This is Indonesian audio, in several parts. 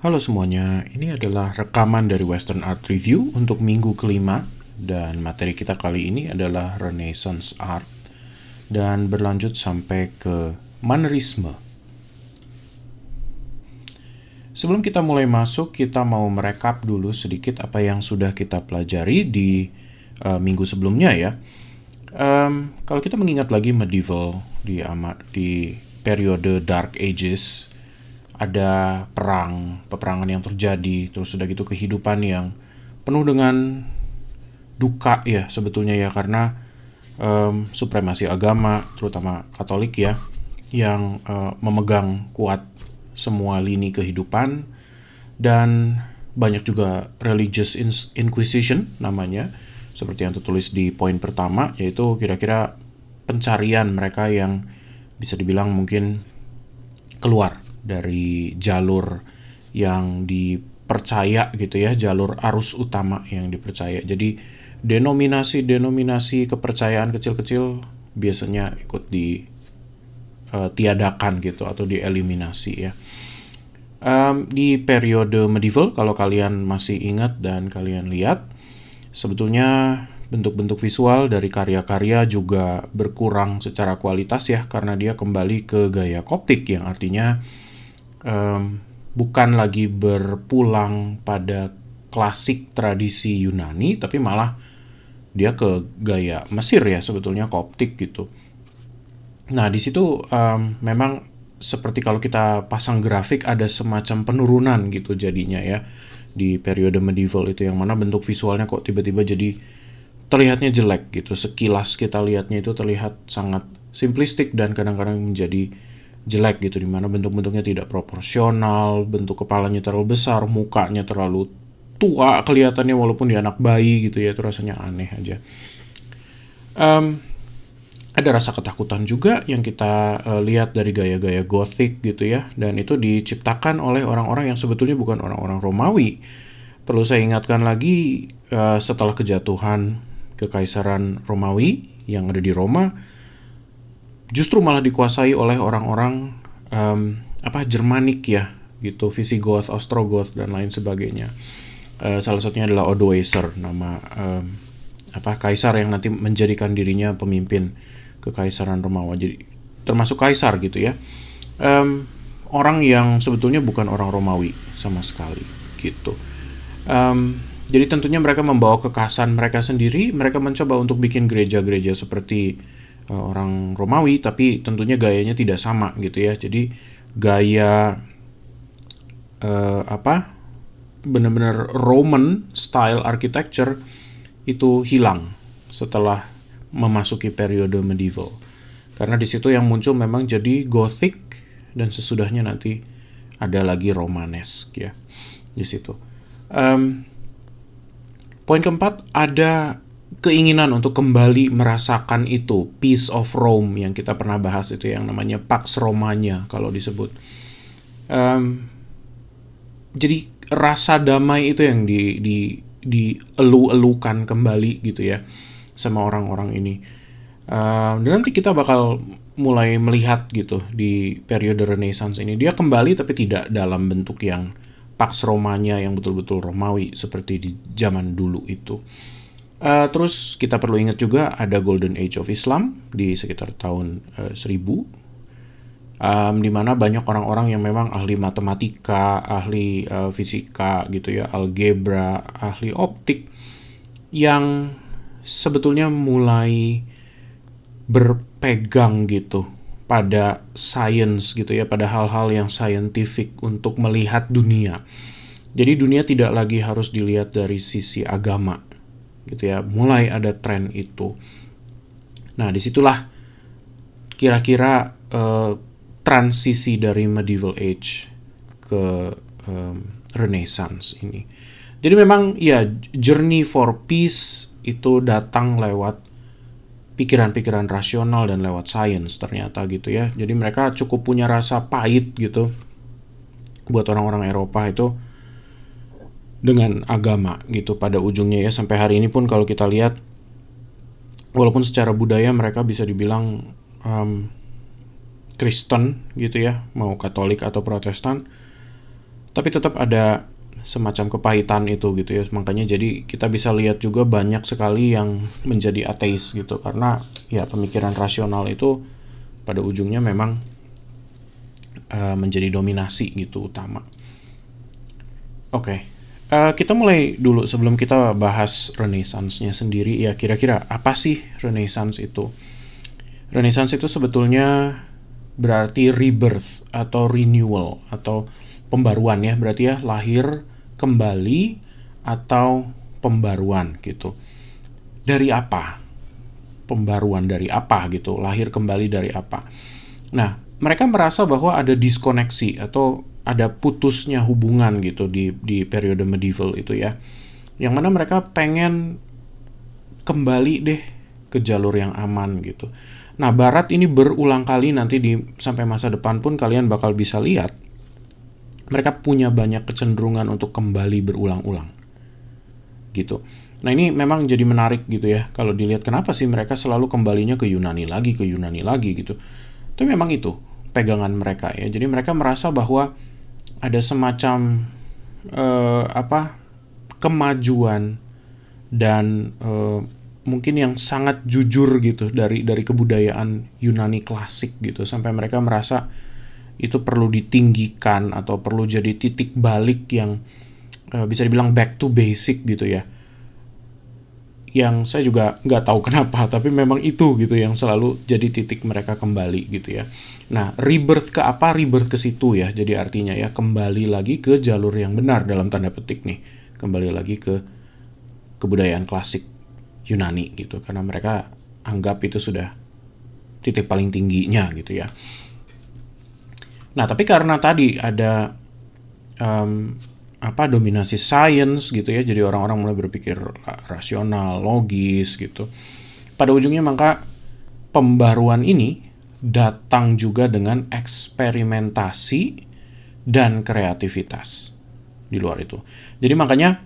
Halo semuanya, ini adalah rekaman dari Western Art Review untuk minggu kelima dan materi kita kali ini adalah Renaissance Art dan berlanjut sampai ke Mannerisme. Sebelum kita mulai masuk, kita mau merekap dulu sedikit apa yang sudah kita pelajari di minggu sebelumnya ya. Kalau kita mengingat lagi medieval di periode Dark Ages, ada peperangan yang terjadi, terus udah gitu kehidupan yang penuh dengan duka ya sebetulnya ya, karena supremasi agama, terutama Katolik ya, yang memegang kuat semua lini kehidupan, dan banyak juga religious inquisition namanya, seperti yang tertulis di poin pertama, yaitu kira-kira pencarian mereka yang bisa dibilang mungkin keluar dari jalur yang dipercaya gitu ya, jalur arus utama yang dipercaya. Jadi denominasi kepercayaan kecil-kecil biasanya ikut ditiadakan gitu atau dieliminasi ya. Di periode medieval, kalau kalian masih ingat dan kalian lihat, sebetulnya bentuk-bentuk visual dari karya-karya juga berkurang secara kualitas ya, karena dia kembali ke gaya Koptik, yang artinya bukan lagi berpulang pada klasik tradisi Yunani, tapi malah dia ke gaya Mesir ya, sebetulnya Koptik gitu. Nah di situ memang seperti kalau kita pasang grafik, ada semacam penurunan gitu jadinya ya di periode medieval itu, yang mana bentuk visualnya kok tiba-tiba jadi terlihatnya jelek gitu. Sekilas kita lihatnya itu terlihat sangat simplistik dan kadang-kadang menjadi jelek gitu, dimana bentuk-bentuknya tidak proporsional, bentuk kepalanya terlalu besar, mukanya terlalu tua kelihatannya walaupun dia anak bayi gitu ya, itu rasanya aneh aja. Ada rasa ketakutan juga yang kita lihat dari gaya-gaya Gothic gitu ya, dan itu diciptakan oleh orang-orang yang sebetulnya bukan orang-orang Romawi. Perlu saya ingatkan lagi, setelah kejatuhan Kekaisaran Romawi yang ada di Roma, justru malah dikuasai oleh orang-orang Jermanik ya gitu, Visigoth, Ostrogoth dan lain sebagainya. Salah satunya adalah Odoacer, nama kaisar yang nanti menjadikan dirinya pemimpin Kekaisaran Romawi, jadi termasuk kaisar gitu ya. Orang yang sebetulnya bukan orang Romawi sama sekali gitu. Jadi tentunya mereka membawa kekhasan mereka sendiri. Mereka mencoba untuk bikin gereja-gereja seperti orang Romawi, tapi tentunya gayanya tidak sama gitu ya. Jadi gaya benar-benar Roman style architecture itu hilang setelah memasuki periode medieval, karena di situ yang muncul memang jadi Gothic, dan sesudahnya nanti ada lagi Romanesque ya di situ. Poin keempat, ada keinginan untuk kembali merasakan itu Peace of Rome yang kita pernah bahas, itu yang namanya Pax Romana kalau disebut. Jadi rasa damai itu yang dielu-elukan kembali gitu ya sama orang-orang ini. Dan nanti kita bakal mulai melihat gitu di periode Renaissance ini, dia kembali tapi tidak dalam bentuk yang Pax Romana yang betul-betul Romawi seperti di zaman dulu itu. Terus kita perlu ingat juga ada Golden Age of Islam di sekitar tahun 1000, di mana banyak orang-orang yang memang ahli matematika, ahli fisika gitu ya, algebra, ahli optik, yang sebetulnya mulai berpegang gitu pada science gitu ya, pada hal-hal yang scientific untuk melihat dunia. Jadi dunia tidak lagi harus dilihat dari sisi agama gitu ya, mulai ada tren itu. Nah disitulah kira-kira transisi dari medieval age ke Renaissance ini. Jadi memang ya, journey for peace itu datang lewat pikiran-pikiran rasional dan lewat science ternyata gitu ya. Jadi mereka cukup punya rasa pahit gitu buat orang-orang Eropa itu dengan agama gitu pada ujungnya ya. Sampai hari ini pun kalau kita lihat, walaupun secara budaya mereka bisa dibilang Kristen gitu ya, mau Katolik atau Protestan, Tapi tetap ada semacam kepahitan itu gitu ya. Makanya jadi kita bisa lihat juga banyak sekali yang menjadi ateis gitu, karena ya pemikiran rasional itu pada ujungnya memang menjadi dominasi gitu utama. Oke. Kita mulai dulu sebelum kita bahas Renaissance-nya sendiri ya, kira-kira apa sih Renaissance itu? Renaissance itu sebetulnya berarti rebirth atau renewal atau pembaruan ya, berarti ya lahir kembali atau pembaruan gitu. Dari apa? Pembaruan dari apa gitu, lahir kembali dari apa? Nah, mereka merasa bahwa ada diskoneksi atau ada putusnya hubungan gitu di periode medieval itu ya. Yang mana mereka pengen kembali deh ke jalur yang aman gitu. Nah, Barat ini berulang kali nanti sampai masa depan pun kalian bakal bisa lihat mereka punya banyak kecenderungan untuk kembali berulang-ulang gitu. Nah, ini memang jadi menarik gitu ya kalau dilihat kenapa sih mereka selalu kembalinya ke Yunani lagi gitu. Itu memang itu pegangan mereka ya. Jadi mereka merasa bahwa ada semacam kemajuan dan mungkin yang sangat jujur gitu dari kebudayaan Yunani klasik gitu, sampai mereka merasa itu perlu ditinggikan atau perlu jadi titik balik yang bisa dibilang back to basic gitu ya. Yang saya juga nggak tahu kenapa, tapi memang itu gitu yang selalu jadi titik mereka kembali gitu ya. Nah, rebirth ke apa? Rebirth ke situ ya. Jadi artinya ya kembali lagi ke jalur yang benar dalam tanda petik nih. Kembali lagi ke kebudayaan klasik Yunani gitu, karena mereka anggap itu sudah titik paling tingginya gitu ya. Nah, tapi karena tadi ada dominasi sains gitu ya, jadi orang-orang mulai berpikir rasional, logis gitu. Pada ujungnya maka pembaruan ini datang juga dengan eksperimentasi dan kreativitas di luar itu. Jadi makanya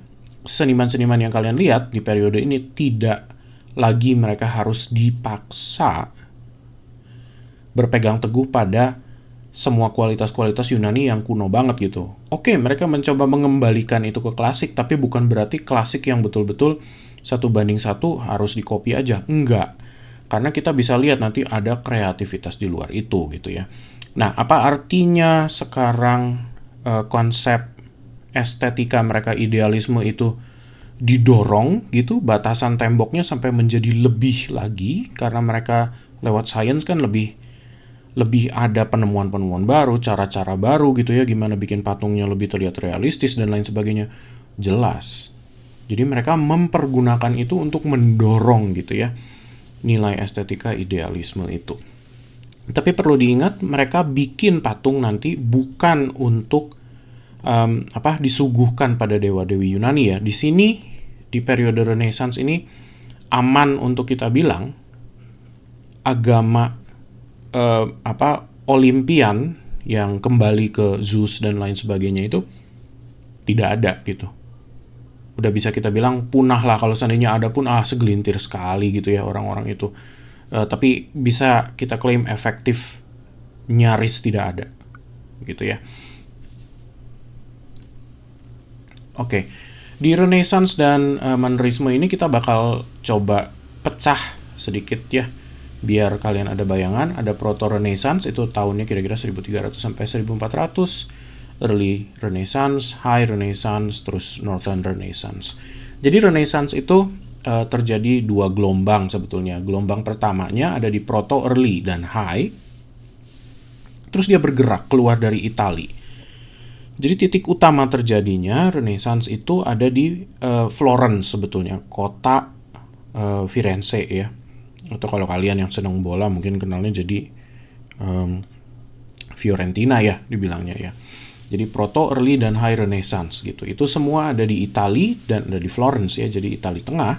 seniman-seniman yang kalian lihat di periode ini tidak lagi mereka harus dipaksa berpegang teguh pada semua kualitas-kualitas Yunani yang kuno banget gitu. Oke, mereka mencoba mengembalikan itu ke klasik, tapi bukan berarti klasik yang betul-betul 1:1 harus dikopi aja. Enggak. Karena kita bisa lihat nanti ada kreativitas di luar itu gitu ya. Nah, apa artinya sekarang konsep estetika mereka, idealisme itu didorong gitu, batasan temboknya sampai menjadi lebih lagi, karena mereka lewat sains kan lebih ada penemuan-penemuan baru, cara-cara baru gitu ya, gimana bikin patungnya lebih terlihat realistis dan lain sebagainya. Jelas. Jadi mereka mempergunakan itu untuk mendorong gitu ya nilai estetika idealisme itu. Tapi perlu diingat, mereka bikin patung nanti bukan untuk disuguhkan pada dewa-dewi Yunani ya. Di sini di periode Renaissance ini aman untuk kita bilang agama Olimpian yang kembali ke Zeus dan lain sebagainya itu tidak ada gitu. Udah bisa kita bilang punah lah, kalau seandainya ada pun segelintir sekali gitu ya orang-orang itu. Tapi bisa kita klaim efektif nyaris tidak ada gitu ya. Oke. Di Renaissance dan Manierisme ini kita bakal coba pecah sedikit ya, biar kalian ada bayangan. Ada Proto-Renaissance, itu tahunnya kira-kira 1300 sampai 1400. Early Renaissance, High Renaissance, terus Northern Renaissance. Jadi Renaissance itu terjadi dua gelombang sebetulnya. Gelombang pertamanya ada di Proto-Early dan High. Terus dia bergerak keluar dari Italia. Jadi titik utama terjadinya Renaissance itu ada di Florence sebetulnya, kota Firenze ya. Atau kalau kalian yang senang bola mungkin kenalnya jadi Fiorentina ya dibilangnya ya. Jadi Proto, Early, dan High Renaissance gitu. Itu semua ada di Italia dan ada di Florence ya, jadi Italia tengah.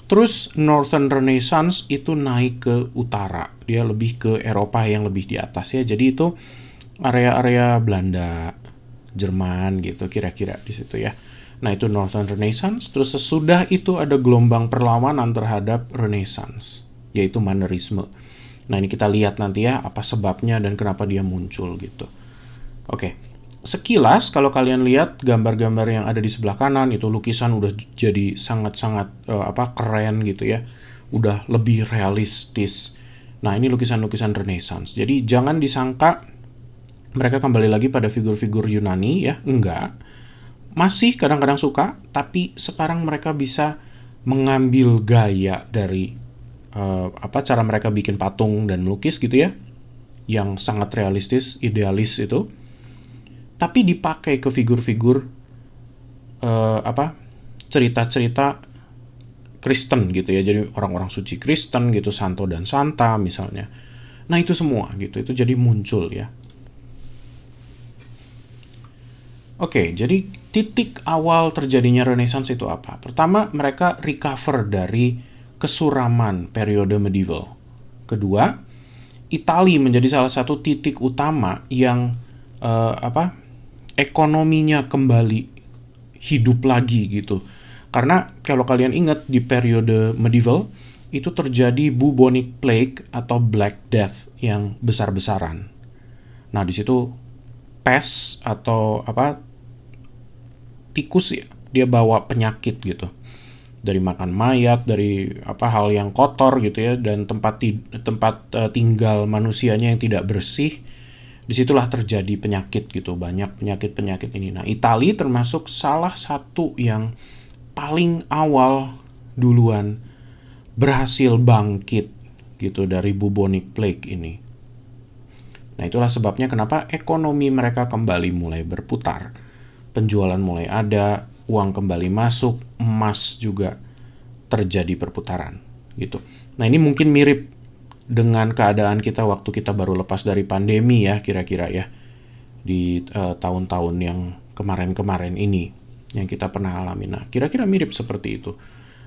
Terus Northern Renaissance itu naik ke utara, dia lebih ke Eropa yang lebih di atas ya. Jadi itu area-area Belanda, Jerman gitu kira-kira di situ ya. Nah, itu Northern Renaissance. Terus sesudah itu ada gelombang perlawanan terhadap Renaissance, yaitu Manierisme. Nah, ini kita lihat nanti ya apa sebabnya dan kenapa dia muncul gitu. Oke. Sekilas kalau kalian lihat gambar-gambar yang ada di sebelah kanan itu lukisan udah jadi sangat-sangat keren gitu ya. Udah lebih realistis. Nah, ini lukisan-lukisan Renaissance. Jadi jangan disangka mereka kembali lagi pada figur-figur Yunani ya, enggak. Masih kadang-kadang suka, tapi sekarang mereka bisa mengambil gaya dari cara mereka bikin patung dan melukis gitu ya, yang sangat realistis, idealis itu, tapi dipakai ke figur-figur cerita-cerita Kristen gitu ya, jadi orang-orang suci Kristen gitu, santo dan santa misalnya. Nah itu semua gitu, itu jadi muncul ya. Oke, jadi titik awal terjadinya Renaissance itu apa? Pertama, mereka recover dari kesuraman periode medieval. Kedua, Italia menjadi salah satu titik utama yang ekonominya kembali hidup lagi gitu. Karena kalau kalian ingat di periode medieval itu terjadi bubonic plague atau Black Death yang besar-besaran. Nah, di situ pes atau tikus ya, dia bawa penyakit gitu. Dari makan mayat, dari hal yang kotor gitu ya, dan tempat tinggal manusianya yang tidak bersih. Disitulah terjadi penyakit gitu, banyak penyakit ini. Nah, Italia termasuk salah satu yang paling awal duluan berhasil bangkit gitu dari bubonic plague ini. Nah, itulah sebabnya kenapa ekonomi mereka kembali mulai berputar. Penjualan mulai ada, uang kembali masuk, emas juga terjadi perputaran gitu. Nah, ini mungkin mirip dengan keadaan kita waktu kita baru lepas dari pandemi ya, kira-kira ya, di tahun-tahun yang kemarin-kemarin ini yang kita pernah alami. Nah, kira-kira mirip seperti itu.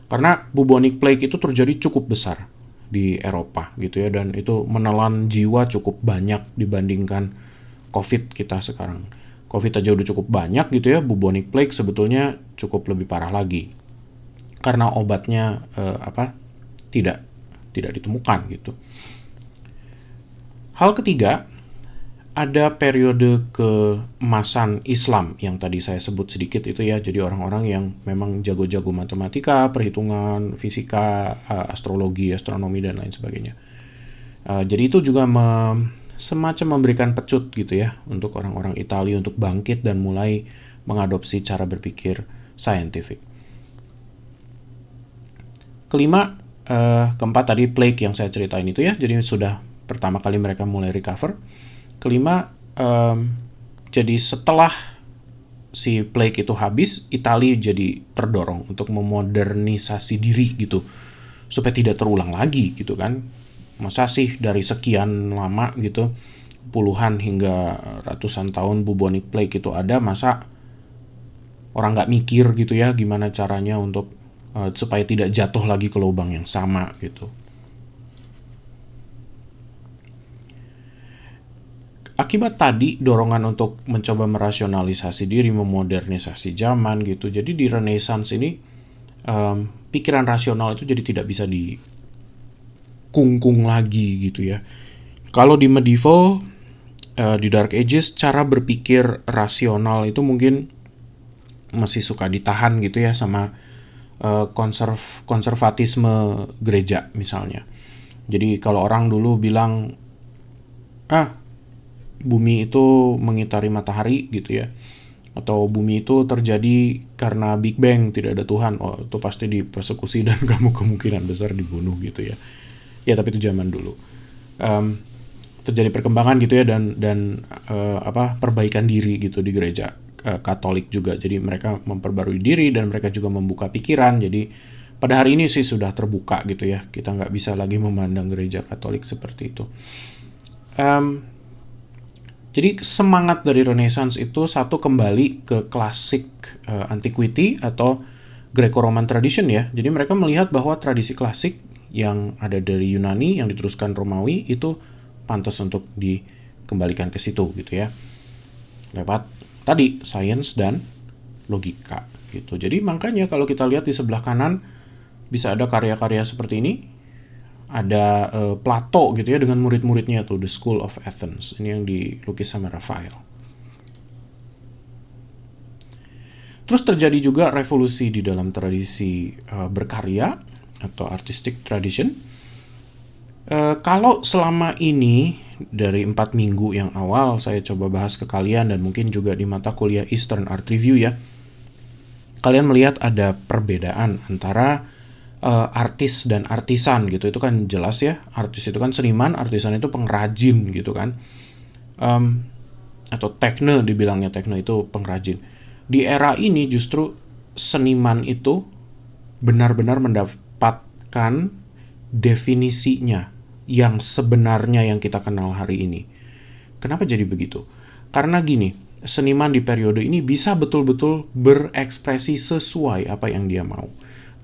Karena bubonic plague itu terjadi cukup besar di Eropa gitu ya, dan itu menelan jiwa cukup banyak dibandingkan COVID kita sekarang. COVID aja udah cukup banyak gitu ya, bubonic plague sebetulnya cukup lebih parah lagi. Karena obatnya tidak ditemukan gitu. Hal ketiga, ada periode keemasan Islam yang tadi saya sebut sedikit itu ya. Jadi orang-orang yang memang jago-jago matematika, perhitungan, fisika, astrologi, astronomi, dan lain sebagainya. Jadi itu juga semacam memberikan pecut gitu ya untuk orang-orang Italia untuk bangkit dan mulai mengadopsi cara berpikir scientific. Kelima, keempat tadi plague yang saya ceritain itu ya. Jadi sudah pertama kali mereka mulai recover. Kelima, jadi setelah si plague itu habis, Italia jadi terdorong untuk memodernisasi diri gitu, supaya tidak terulang lagi gitu kan. Masa sih dari sekian lama gitu, puluhan hingga ratusan tahun bubonic plague itu ada, masa orang nggak mikir gitu ya gimana caranya untuk supaya tidak jatuh lagi ke lubang yang sama gitu. Akibat tadi dorongan untuk mencoba merasionalisasi diri, memodernisasi zaman gitu. Jadi di Renaissance ini pikiran rasional itu jadi tidak bisa dikungkung lagi gitu ya. Kalau di medieval, di Dark Ages, cara berpikir rasional itu mungkin masih suka ditahan gitu ya sama konservatisme gereja misalnya. Jadi kalau orang dulu bilang bumi itu mengitari matahari gitu ya, atau bumi itu terjadi karena Big Bang, tidak ada Tuhan, itu pasti dipersekusi dan kamu kemungkinan besar dibunuh gitu ya. Ya tapi itu zaman dulu. Terjadi perkembangan gitu ya, dan perbaikan diri gitu di gereja Katolik juga. Jadi mereka memperbarui diri dan mereka juga membuka pikiran. Jadi pada hari ini sih sudah terbuka gitu ya. Kita nggak bisa lagi memandang gereja Katolik seperti itu. Jadi semangat dari Renaissance itu satu, kembali ke klasik antiquity atau Greco-Roman tradition ya. Jadi mereka melihat bahwa tradisi klasik yang ada dari Yunani yang diteruskan Romawi itu pantas untuk dikembalikan ke situ gitu ya. Lewat tadi sains dan logika gitu. Jadi makanya kalau kita lihat di sebelah kanan bisa ada karya-karya seperti ini. Ada Plato gitu ya dengan murid-muridnya tuh, The School of Athens. Ini yang dilukis sama Raphael. Terus terjadi juga revolusi di dalam tradisi berkarya atau artistic tradition. Kalau selama ini dari 4 minggu yang awal saya coba bahas ke kalian dan mungkin juga di mata kuliah Eastern Art Review ya, kalian melihat ada perbedaan antara artis dan artisan gitu. Itu kan jelas ya, artis itu kan seniman, artisan itu pengrajin gitu kan. Atau tekne, dibilangnya tekne itu pengrajin. Di era ini justru seniman itu benar-benar mendapatkan definisinya yang sebenarnya yang kita kenal hari ini. Kenapa jadi begitu? Karena gini, seniman di periode ini bisa betul-betul berekspresi sesuai apa yang dia mau.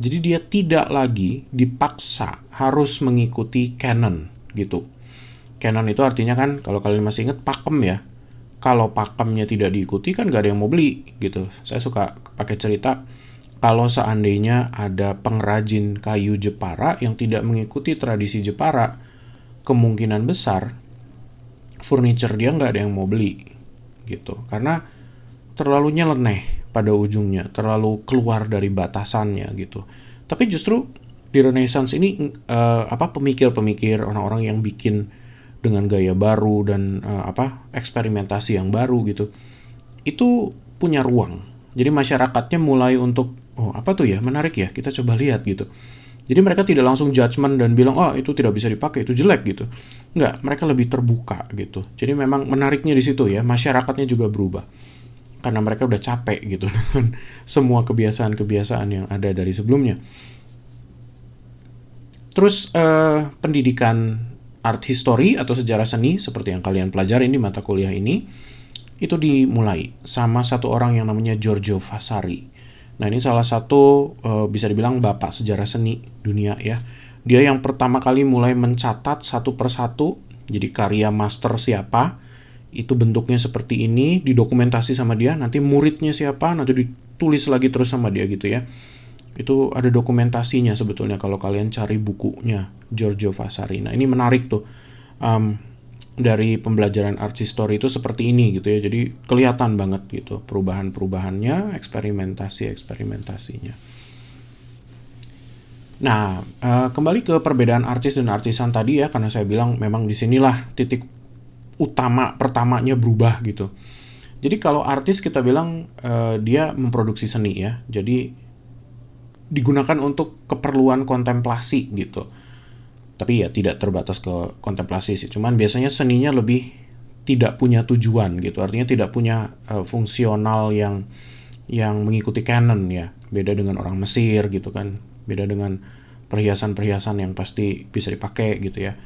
Jadi dia tidak lagi dipaksa harus mengikuti canon gitu. Canon itu artinya kan, kalau kalian masih ingat, pakem ya. Kalau pakemnya tidak diikuti kan gak ada yang mau beli gitu. Saya suka pakai cerita, kalau seandainya ada pengrajin kayu Jepara yang tidak mengikuti tradisi Jepara, kemungkinan besar furniture dia nggak ada yang mau beli gitu, karena terlalu nyeleneh pada ujungnya, terlalu keluar dari batasannya gitu. Tapi justru di Renaissance ini pemikir-pemikir, orang-orang yang bikin dengan gaya baru dan eksperimentasi yang baru gitu, itu punya ruang. Jadi masyarakatnya mulai untuk menarik ya, kita coba lihat gitu. Jadi mereka tidak langsung judgement dan bilang, oh itu tidak bisa dipakai, itu jelek gitu. Enggak, mereka lebih terbuka gitu. Jadi memang menariknya di situ ya, masyarakatnya juga berubah. Karena mereka udah capek gitu dengan semua kebiasaan-kebiasaan yang ada dari sebelumnya. Terus pendidikan art history atau sejarah seni seperti yang kalian pelajari di mata kuliah ini, itu dimulai sama satu orang yang namanya Giorgio Vasari. Nah ini salah satu bisa dibilang bapak sejarah seni dunia ya. Dia yang pertama kali mulai mencatat satu persatu, jadi karya master siapa, itu bentuknya seperti ini, didokumentasi sama dia, nanti muridnya siapa, nanti ditulis lagi terus sama dia gitu ya. Itu ada dokumentasinya sebetulnya kalau kalian cari bukunya Giorgio Vasari. Nah ini menarik tuh. Dari pembelajaran art history itu seperti ini gitu ya. Jadi kelihatan banget gitu perubahan-perubahannya, eksperimentasinya. Nah, kembali ke perbedaan artis dan artisan tadi ya, karena saya bilang memang disinilah titik utama pertamanya berubah gitu. Jadi kalau artis kita bilang dia memproduksi seni ya, jadi digunakan untuk keperluan kontemplasi gitu. Tapi ya tidak terbatas ke kontemplasi sih. Cuman biasanya seninya lebih tidak punya tujuan gitu. Artinya tidak punya fungsional yang mengikuti canon ya. Beda dengan orang Mesir gitu kan. Beda dengan perhiasan-perhiasan yang pasti bisa dipakai gitu ya.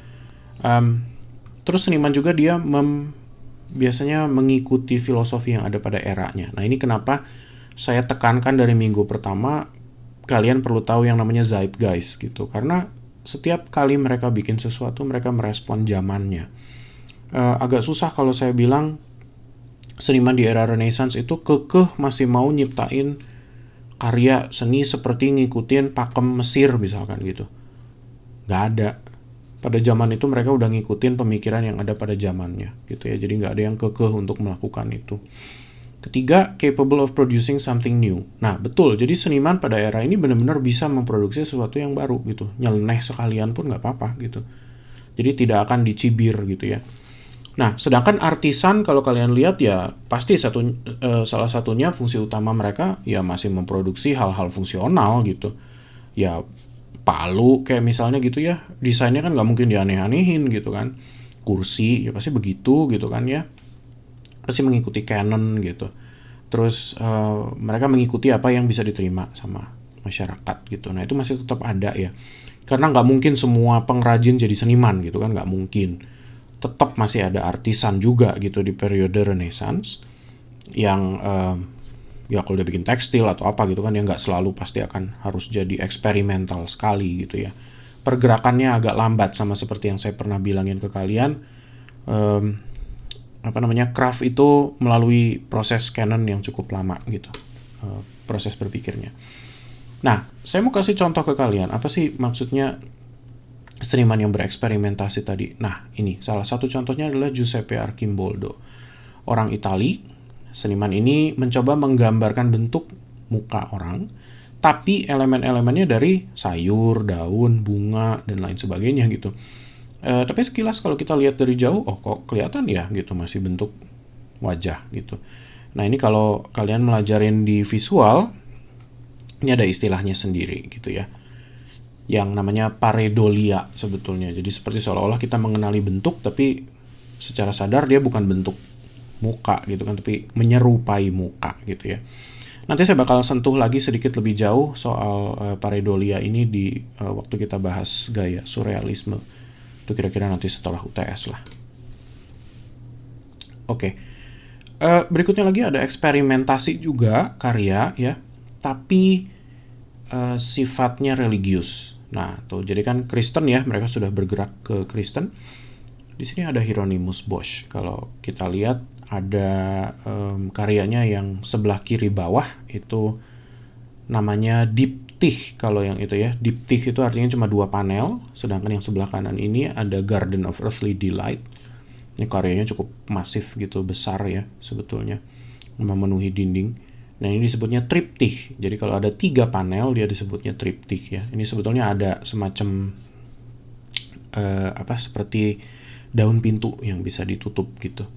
Terus seniman juga dia biasanya mengikuti filosofi yang ada pada eranya. Nah ini kenapa saya tekankan dari minggu pertama, kalian perlu tahu yang namanya zeitgeist gitu. Karena setiap kali mereka bikin sesuatu, mereka merespon zamannya. Agak susah kalau saya bilang seniman di era Renaissance itu kekeh masih mau nyiptain karya seni seperti ngikutin pakem Mesir misalkan gitu. Gak ada. Pada zaman itu mereka udah ngikutin pemikiran yang ada pada zamannya gitu ya. Jadi gak ada yang kekeh untuk melakukan itu. Ketiga, capable of producing something new. Nah, betul. Jadi seniman pada era ini benar-benar bisa memproduksi sesuatu yang baru gitu. Nyeleneh sekalian pun nggak apa-apa gitu. Jadi tidak akan dicibir gitu ya. Nah, sedangkan artisan kalau kalian lihat ya pasti salah satunya fungsi utama mereka ya masih memproduksi hal-hal fungsional gitu. Ya palu kayak misalnya gitu ya. Desainnya kan nggak mungkin dianeh-anehin gitu kan. Kursi ya pasti begitu gitu kan ya. Pasti mengikuti canon gitu. Terus mereka mengikuti apa yang bisa diterima sama masyarakat gitu. Nah itu masih tetap ada ya. Karena nggak mungkin semua pengrajin jadi seniman gitu kan, nggak mungkin. Tetap masih ada artisan juga gitu di periode Renaissance yang ya kalau udah bikin tekstil atau apa gitu kan ya nggak selalu pasti akan harus jadi eksperimental sekali gitu ya. Pergerakannya agak lambat sama seperti yang saya pernah bilangin ke kalian. Craft itu melalui proses canon yang cukup lama gitu, proses berpikirnya. Nah, saya mau kasih contoh ke kalian, apa sih maksudnya seniman yang bereksperimentasi tadi. Nah, ini salah satu contohnya adalah Giuseppe Arcimboldo, orang Itali. Seniman ini mencoba menggambarkan bentuk muka orang, tapi elemen-elemennya dari sayur, daun, bunga, dan lain sebagainya gitu. Tapi sekilas kalau kita lihat dari jauh, oh kok kelihatan ya gitu, masih bentuk wajah gitu. Nah ini kalau kalian melajarin di visual, ini ada istilahnya sendiri gitu ya, yang namanya pareidolia sebetulnya. Jadi seperti seolah-olah kita mengenali bentuk, tapi secara sadar dia bukan bentuk muka gitu kan, tapi menyerupai muka gitu ya. Nanti saya bakal sentuh lagi sedikit lebih jauh soal pareidolia ini di waktu kita bahas gaya surrealisme. Itu kira-kira nanti setelah UTS lah. Oke. Berikutnya lagi ada eksperimentasi juga karya ya, tapi sifatnya religius. Nah, tuh jadi kan Kristen ya, mereka sudah bergerak ke Kristen. Di sini ada Hieronymus Bosch. Kalau kita lihat ada karyanya yang sebelah kiri bawah itu namanya diptych. Kalau yang itu ya, diptych itu artinya cuma 2 panel, sedangkan yang sebelah kanan ini ada Garden of Earthly Delight. Ini karyanya cukup masif gitu, besar ya sebetulnya, memenuhi dinding. Nah ini disebutnya triptych. Jadi kalau ada 3 panel dia disebutnya triptych ya. Ini sebetulnya ada semacam seperti daun pintu yang bisa ditutup gitu.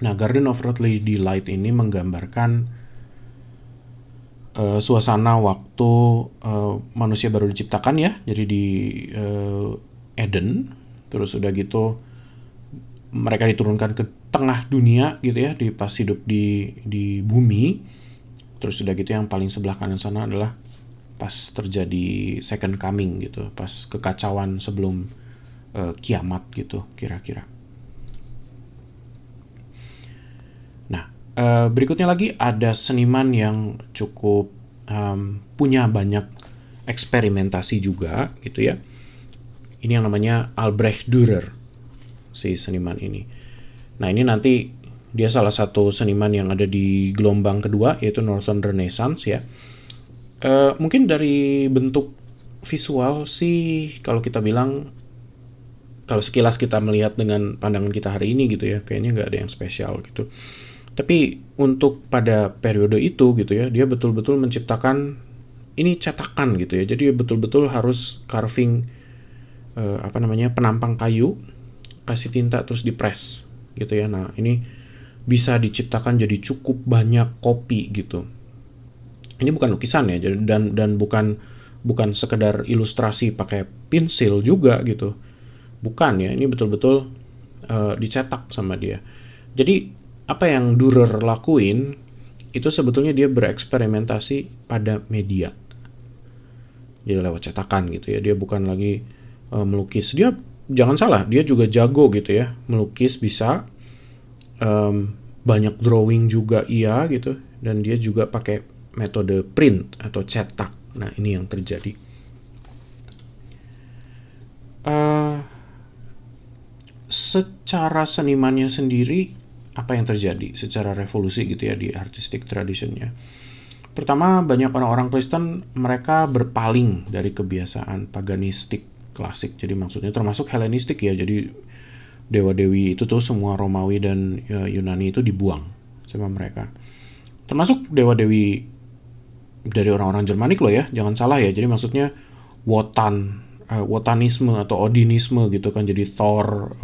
Nah, Garden of Earthly Delight ini menggambarkan suasana waktu manusia baru diciptakan ya. Jadi di Eden, terus udah gitu mereka diturunkan ke tengah dunia gitu ya, di pas hidup di bumi. Terus udah gitu yang paling sebelah kanan sana adalah pas terjadi second coming gitu, pas kekacauan sebelum kiamat gitu kira-kira. Nah, berikutnya lagi ada seniman yang cukup punya banyak eksperimentasi juga gitu ya. Ini yang namanya Albrecht Dürer, si seniman ini. Nah ini nanti dia salah satu seniman yang ada di gelombang kedua, yaitu Northern Renaissance ya. Mungkin dari bentuk visual sih kalau kita bilang, kalau sekilas kita melihat dengan pandangan kita hari ini gitu ya, kayaknya nggak ada yang spesial gitu. Tapi untuk pada periode itu gitu ya, dia betul-betul menciptakan ini cetakan gitu ya. Jadi betul-betul harus carving penampang kayu, kasih tinta terus dipres gitu ya. Nah ini bisa diciptakan jadi cukup banyak kopi gitu. Ini bukan lukisan ya, dan bukan sekedar ilustrasi pakai pensil juga gitu. Bukan ya, ini betul-betul dicetak sama dia. Jadi apa yang Dürer lakuin itu sebetulnya dia bereksperimentasi pada media. Jadi lewat cetakan gitu ya. Dia bukan lagi melukis. Dia jangan salah, dia juga jago gitu ya. Melukis bisa, banyak drawing juga iya gitu, dan dia juga pakai metode print atau cetak. Nah ini yang terjadi. Secara senimannya sendiri, apa yang terjadi secara revolusi gitu ya di artistic traditionnya. Pertama, banyak orang-orang Kristen mereka berpaling dari kebiasaan paganistik klasik. Jadi maksudnya termasuk Helenistik ya. Jadi dewa-dewi itu tuh semua Romawi dan Yunani itu dibuang sama mereka. Termasuk dewa-dewi dari orang-orang Jermanik loh ya, jangan salah ya. Jadi maksudnya Wotanisme atau Odinisme gitu kan, jadi Thor,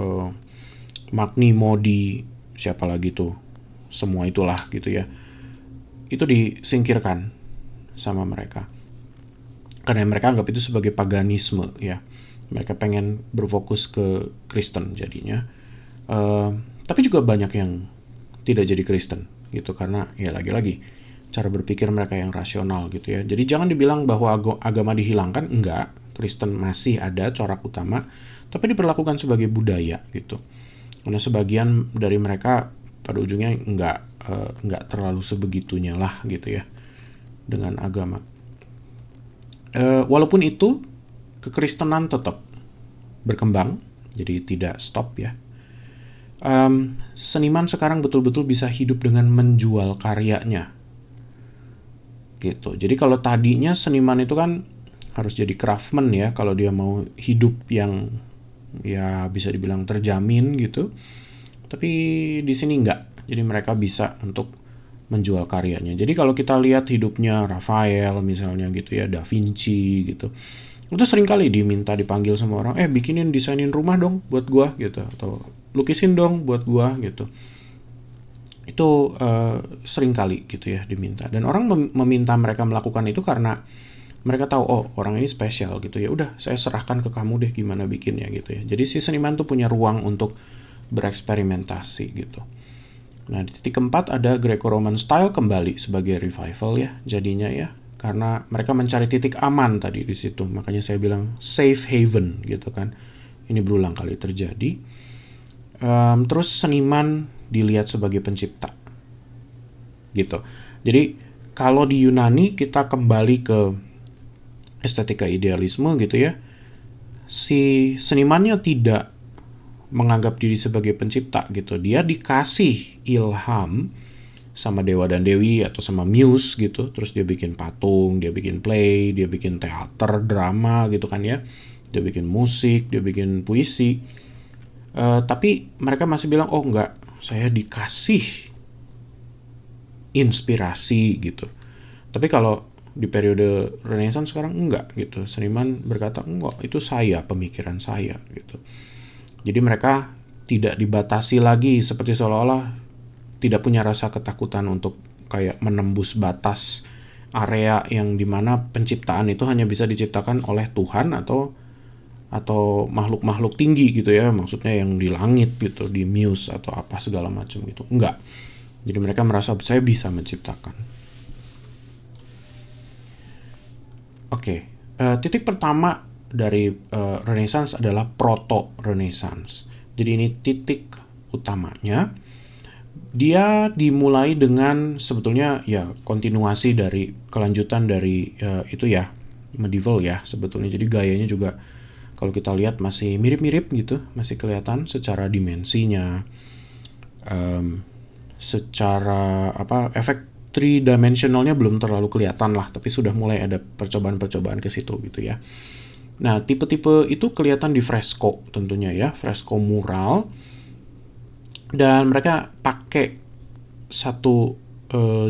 Magni, Modi, siapa lagi tuh, semua itulah gitu ya. Itu disingkirkan sama mereka karena mereka anggap itu sebagai paganisme ya. Mereka pengen berfokus ke Kristen jadinya. Tapi juga banyak yang tidak jadi Kristen gitu karena ya lagi-lagi cara berpikir mereka yang rasional gitu ya. Jadi jangan dibilang bahwa agama dihilangkan, enggak. Kristen masih ada corak utama, tapi diperlakukan sebagai budaya gitu. Karena sebagian dari mereka pada ujungnya enggak terlalu sebegitunya lah gitu ya dengan agama. Walaupun itu, kekristenan tetap berkembang, jadi tidak stop ya. Seniman sekarang betul-betul bisa hidup dengan menjual karyanya gitu. Jadi kalau tadinya seniman itu kan harus jadi craftsman ya kalau dia mau hidup yang ya bisa dibilang terjamin gitu. Tapi di sini enggak. Jadi mereka bisa untuk menjual karyanya. Jadi kalau kita lihat hidupnya Raphael misalnya gitu ya, Da Vinci gitu, itu sering kali dipanggil sama orang, desainin rumah dong buat gua gitu, atau lukisin dong buat gua gitu. Itu sering kali gitu ya diminta, dan orang meminta mereka melakukan itu karena mereka tahu, oh orang ini spesial gitu ya, udah saya serahkan ke kamu deh gimana bikinnya gitu ya. Jadi si seniman tuh punya ruang untuk bereksperimentasi gitu. Nah, di titik keempat ada Greco-Roman style kembali sebagai revival ya jadinya ya, karena mereka mencari titik aman tadi di situ. Makanya saya bilang safe haven gitu kan. Ini berulang kali terjadi. Terus seniman dilihat sebagai pencipta gitu. Jadi kalau di Yunani kita kembali ke estetika idealisme gitu ya, si senimannya tidak menganggap diri sebagai pencipta gitu. Dia dikasih ilham sama dewa dan dewi atau sama muse gitu, terus dia bikin patung, dia bikin play, dia bikin teater, drama gitu kan ya, dia bikin musik, dia bikin puisi. Tapi mereka masih bilang, oh enggak, saya dikasih inspirasi gitu. Tapi kalau di periode Renaissance sekarang enggak gitu, seniman berkata enggak, itu saya, pemikiran saya gitu. Jadi mereka tidak dibatasi lagi, seperti seolah-olah tidak punya rasa ketakutan untuk kayak menembus batas area yang dimana penciptaan itu hanya bisa diciptakan oleh Tuhan atau makhluk-makhluk tinggi gitu ya, maksudnya yang di langit gitu, di muse atau apa segala macam gitu. Enggak. Jadi mereka merasa saya bisa menciptakan. Oke, titik pertama dari Renaissance adalah proto-Renaissance. Jadi ini titik utamanya. Dia dimulai dengan sebetulnya ya kontinuasi dari kelanjutan dari itu ya, medieval ya sebetulnya. Jadi gayanya juga kalau kita lihat masih mirip-mirip gitu, masih kelihatan secara dimensinya, secara efek three-dimensionalnya belum terlalu kelihatan lah, tapi sudah mulai ada percobaan-percobaan ke situ gitu ya. Nah, tipe-tipe itu kelihatan di fresko tentunya ya, fresko mural. Dan mereka pakai satu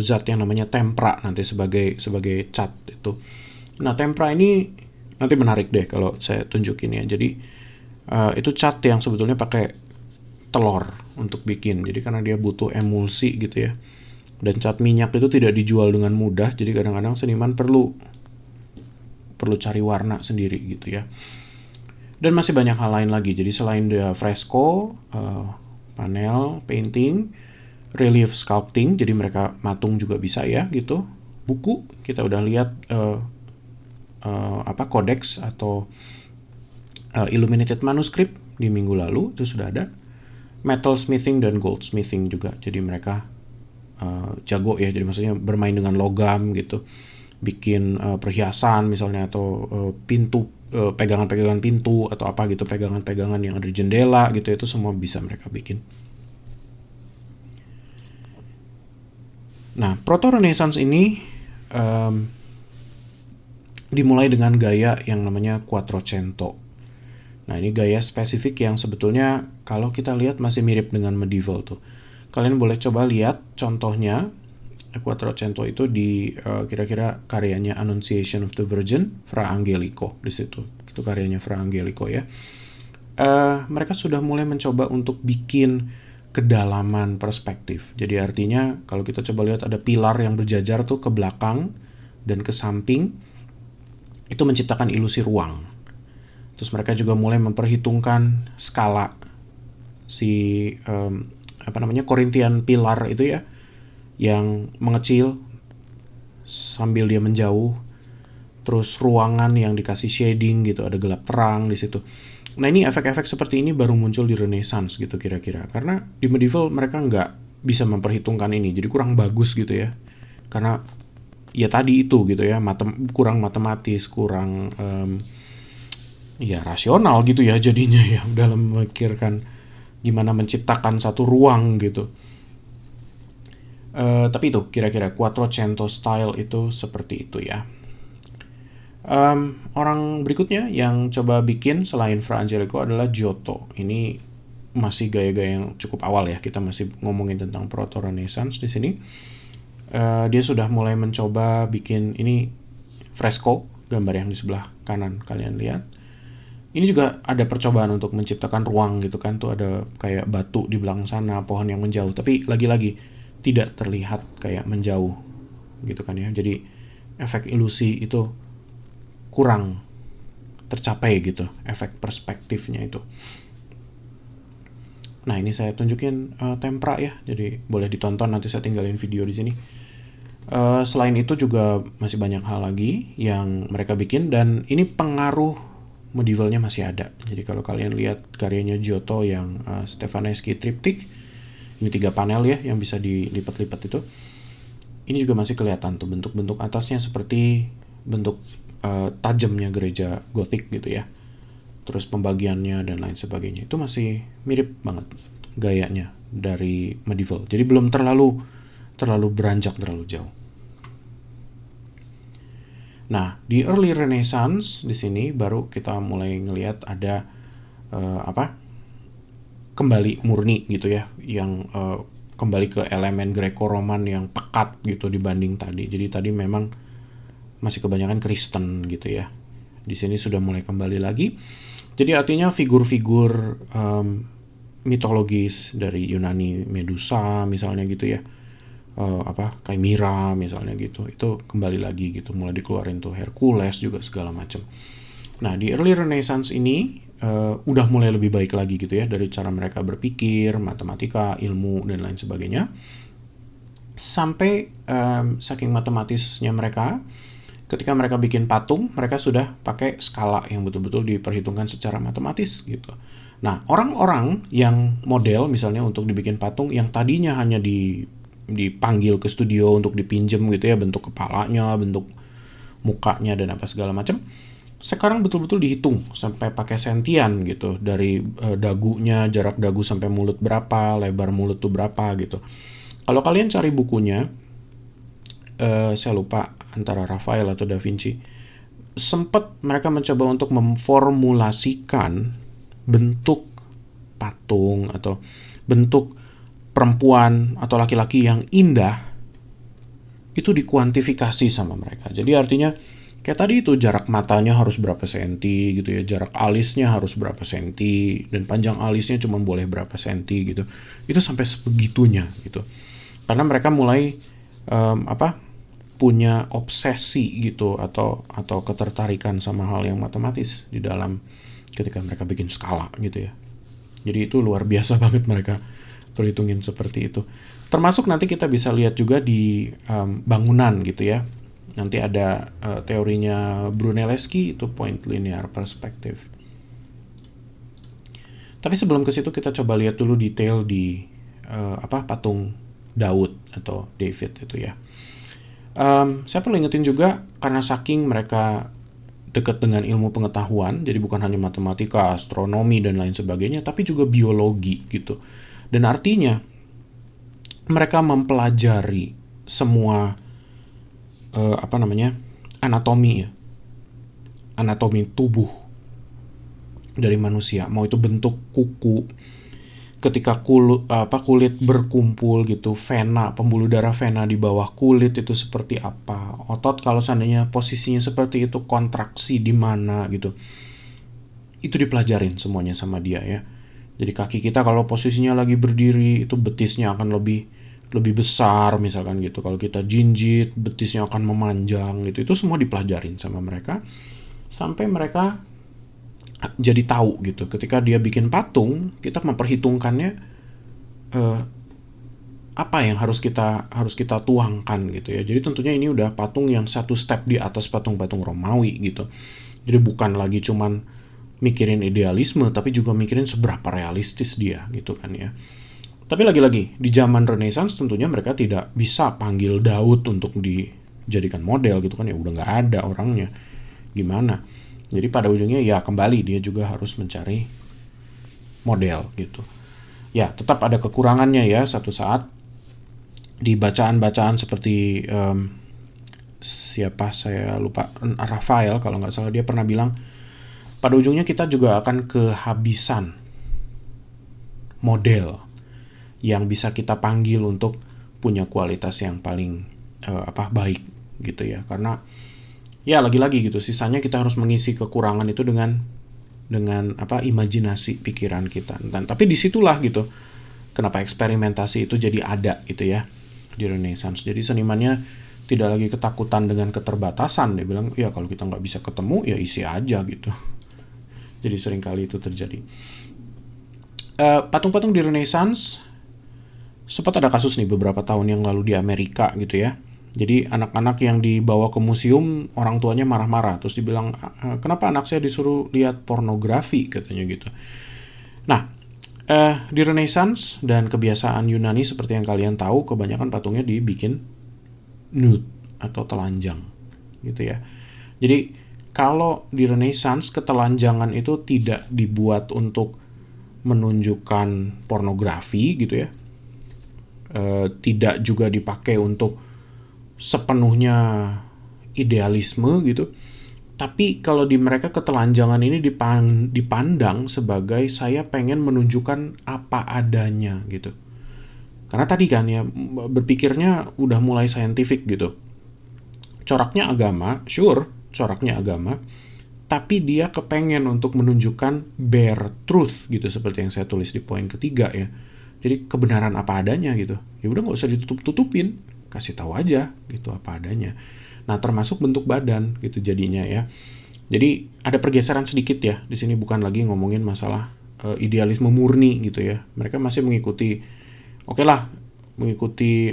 zat yang namanya tempera nanti sebagai cat itu. Nah, tempera ini nanti menarik deh kalau saya tunjukin ya. Jadi itu cat yang sebetulnya pakai telur untuk bikin. Jadi karena dia butuh emulsi gitu ya. Dan cat minyak itu tidak dijual dengan mudah, jadi kadang-kadang seniman perlu cari warna sendiri gitu ya. Dan masih banyak hal lain lagi. Jadi selain fresco, panel, painting, relief sculpting, jadi mereka matung juga bisa ya gitu. Buku kita udah lihat codex atau illuminated manuscript di minggu lalu itu sudah ada. Metal smithing dan goldsmithing juga. Jadi mereka jago ya, jadi maksudnya bermain dengan logam gitu, bikin perhiasan misalnya, atau pintu, pegangan-pegangan pintu atau apa gitu, pegangan-pegangan yang ada di jendela gitu, itu semua bisa mereka bikin. Nah, proto-renaissance ini dimulai dengan gaya yang namanya Quattrocento. Nah, ini gaya spesifik yang sebetulnya kalau kita lihat masih mirip dengan medieval tuh. Kalian boleh coba lihat contohnya. Quattrocento itu di kira-kira karyanya Annunciation of the Virgin, Fra Angelico di situ. Itu karyanya Fra Angelico ya. Mereka sudah mulai mencoba untuk bikin kedalaman perspektif. Jadi artinya kalau kita coba lihat ada pilar yang berjajar tuh ke belakang dan ke samping, itu menciptakan ilusi ruang. Terus mereka juga mulai memperhitungkan skala si Corinthian pilar itu ya, yang mengecil sambil dia menjauh, terus ruangan yang dikasih shading gitu, ada gelap terang di situ. Nah, ini efek-efek seperti ini baru muncul di Renaissance gitu kira-kira, karena di medieval mereka nggak bisa memperhitungkan ini, jadi kurang bagus gitu ya, karena ya tadi itu gitu ya, kurang matematis, kurang rasional gitu ya jadinya ya, dalam memikirkan gimana menciptakan satu ruang gitu. Tapi itu kira-kira Quattrocento style itu seperti itu ya. Orang berikutnya yang coba bikin selain Fra Angelico adalah Giotto. Ini masih gaya-gaya yang cukup awal ya, kita masih ngomongin tentang proto Renaissance di sini. Dia sudah mulai mencoba bikin ini fresco, gambar yang di sebelah kanan kalian lihat. Ini juga ada percobaan untuk menciptakan ruang gitu kan, tuh ada kayak batu di belakang sana, pohon yang menjauh, tapi lagi-lagi tidak terlihat kayak menjauh gitu kan ya. Jadi efek ilusi itu kurang tercapai gitu, efek perspektifnya itu. Nah, ini saya tunjukin tempera ya, jadi boleh ditonton, nanti saya tinggalin video di sini. Selain itu juga masih banyak hal lagi yang mereka bikin, dan ini pengaruh medievalnya masih ada. Jadi kalau kalian lihat karyanya Giotto yang Stefaneschi Triptych, ini 3 panel ya yang bisa dilipat-lipat itu. Ini juga masih kelihatan tuh bentuk-bentuk atasnya seperti bentuk tajamnya gereja Gothic gitu ya. Terus pembagiannya dan lain sebagainya itu masih mirip banget gayanya dari medieval. Jadi belum terlalu beranjak terlalu jauh. Nah, di early Renaissance di sini baru kita mulai ngelihat ada kembali murni gitu ya, yang kembali ke elemen Greco-Roman yang pekat gitu dibanding tadi. Jadi tadi memang masih kebanyakan Kristen gitu ya. Di sini sudah mulai kembali lagi. Jadi artinya figur-figur mitologis dari Yunani, Medusa misalnya gitu ya. Chimera misalnya gitu, itu kembali lagi gitu, mulai dikeluarin tuh Hercules juga segala macam. Nah, di early Renaissance ini udah mulai lebih baik lagi gitu ya, dari cara mereka berpikir, matematika, ilmu dan lain sebagainya. Sampai saking matematisnya mereka, ketika mereka bikin patung, mereka sudah pakai skala yang betul-betul diperhitungkan secara matematis gitu. Nah, orang-orang yang model misalnya untuk dibikin patung yang tadinya hanya dipanggil ke studio untuk dipinjem gitu ya, bentuk kepalanya, bentuk mukanya dan apa segala macam, sekarang betul-betul dihitung sampai pakai sentian gitu, dari dagunya, jarak dagu sampai mulut berapa, lebar mulut tuh berapa gitu. Kalau kalian cari bukunya, saya lupa antara Raphael atau Da Vinci, sempat mereka mencoba untuk memformulasikan bentuk patung atau bentuk perempuan atau laki-laki yang indah itu dikuantifikasi sama mereka. Jadi artinya kayak tadi itu, jarak matanya harus berapa senti gitu ya, jarak alisnya harus berapa senti, dan panjang alisnya cuma boleh berapa senti gitu. Itu sampai sebegitunya gitu. Karena mereka mulai punya obsesi gitu atau ketertarikan sama hal yang matematis di dalam ketika mereka bikin skala gitu ya. Jadi itu luar biasa banget mereka perhitungin seperti itu. Termasuk nanti kita bisa lihat juga di bangunan gitu ya. Nanti ada teorinya Brunelleschi, itu point linear perspective. Tapi sebelum ke situ kita coba lihat dulu detail di patung Daud atau David itu ya. Saya perlu ingetin juga, karena saking mereka dekat dengan ilmu pengetahuan, jadi bukan hanya matematika, astronomi dan lain sebagainya, tapi juga biologi gitu. Dan artinya mereka mempelajari semua anatomi ya, anatomi tubuh dari manusia, mau itu bentuk kuku, ketika kulit berkumpul gitu, vena, pembuluh darah vena di bawah kulit itu seperti apa, otot kalau seandainya posisinya seperti itu, kontraksi di mana gitu, itu dipelajarin semuanya sama dia ya. Jadi kaki kita kalau posisinya lagi berdiri itu betisnya akan lebih besar misalkan gitu. Kalau kita jinjit, betisnya akan memanjang gitu. Itu semua dipelajarin sama mereka sampai mereka jadi tahu gitu. Ketika dia bikin patung, kita memperhitungkannya apa yang harus kita tuangkan gitu ya. Jadi tentunya ini udah patung yang satu step di atas patung-patung Romawi gitu. Jadi bukan lagi cuman mikirin idealisme, tapi juga mikirin seberapa realistis dia gitu kan ya. Tapi lagi-lagi di zaman Renaissance tentunya mereka tidak bisa panggil Daud untuk dijadikan model gitu kan ya, udah nggak ada orangnya, gimana. Jadi pada ujungnya ya kembali dia juga harus mencari model gitu. Ya tetap ada kekurangannya ya, satu saat di bacaan-bacaan seperti siapa saya lupa, Raphael kalau nggak salah, dia pernah bilang pada ujungnya kita juga akan kehabisan model yang bisa kita panggil untuk punya kualitas yang paling baik gitu ya. Karena ya lagi-lagi gitu, sisanya kita harus mengisi kekurangan itu dengan imajinasi pikiran kita. Dan tapi disitulah gitu kenapa eksperimentasi itu jadi ada gitu ya di Renaissance. Jadi senimannya tidak lagi ketakutan dengan keterbatasan. Dia bilang, ya kalau kita nggak bisa ketemu, ya isi aja gitu. Jadi seringkali itu terjadi. Patung-patung di Renaissance, sempat ada kasus nih beberapa tahun yang lalu di Amerika gitu ya. Jadi anak-anak yang dibawa ke museum, orang tuanya marah-marah. Terus dibilang, kenapa anak saya disuruh lihat pornografi katanya gitu. Nah, di Renaissance dan kebiasaan Yunani seperti yang kalian tahu, kebanyakan patungnya dibikin nude atau telanjang gitu ya. Jadi kalau di Renaissance ketelanjangan itu tidak dibuat untuk menunjukkan pornografi gitu ya, tidak juga dipakai untuk sepenuhnya idealisme gitu. Tapi kalau di mereka ketelanjangan ini dipandang sebagai saya pengen menunjukkan apa adanya gitu. Karena tadi kan ya berpikirnya udah mulai saintifik gitu. Coraknya agama, sure, coraknya agama, tapi dia kepengen untuk menunjukkan bare truth gitu seperti yang saya tulis di poin ketiga ya. Jadi kebenaran apa adanya gitu. Ya udah nggak usah ditutup-tutupin, kasih tahu aja gitu apa adanya. Nah, termasuk bentuk badan gitu jadinya ya. Jadi ada pergeseran sedikit ya. Di sini bukan lagi ngomongin masalah idealisme murni gitu ya. Mereka masih mengikuti mengikuti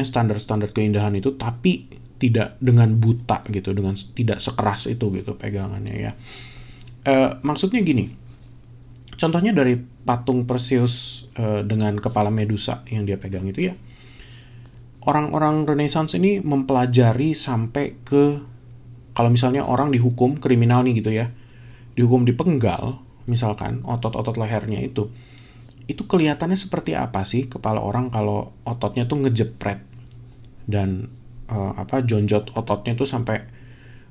standar-standar keindahan itu, tapi tidak dengan buta gitu, dengan tidak sekeras itu gitu pegangannya ya. Maksudnya gini. Contohnya dari patung Perseus dengan kepala Medusa yang dia pegang itu ya. Orang-orang Renaissance ini mempelajari sampai ke kalau misalnya orang dihukum kriminal nih gitu ya, dihukum dipenggal misalkan otot-otot lehernya itu kelihatannya seperti apa sih kepala orang kalau ototnya tuh ngejepret dan jonjot ototnya tuh sampai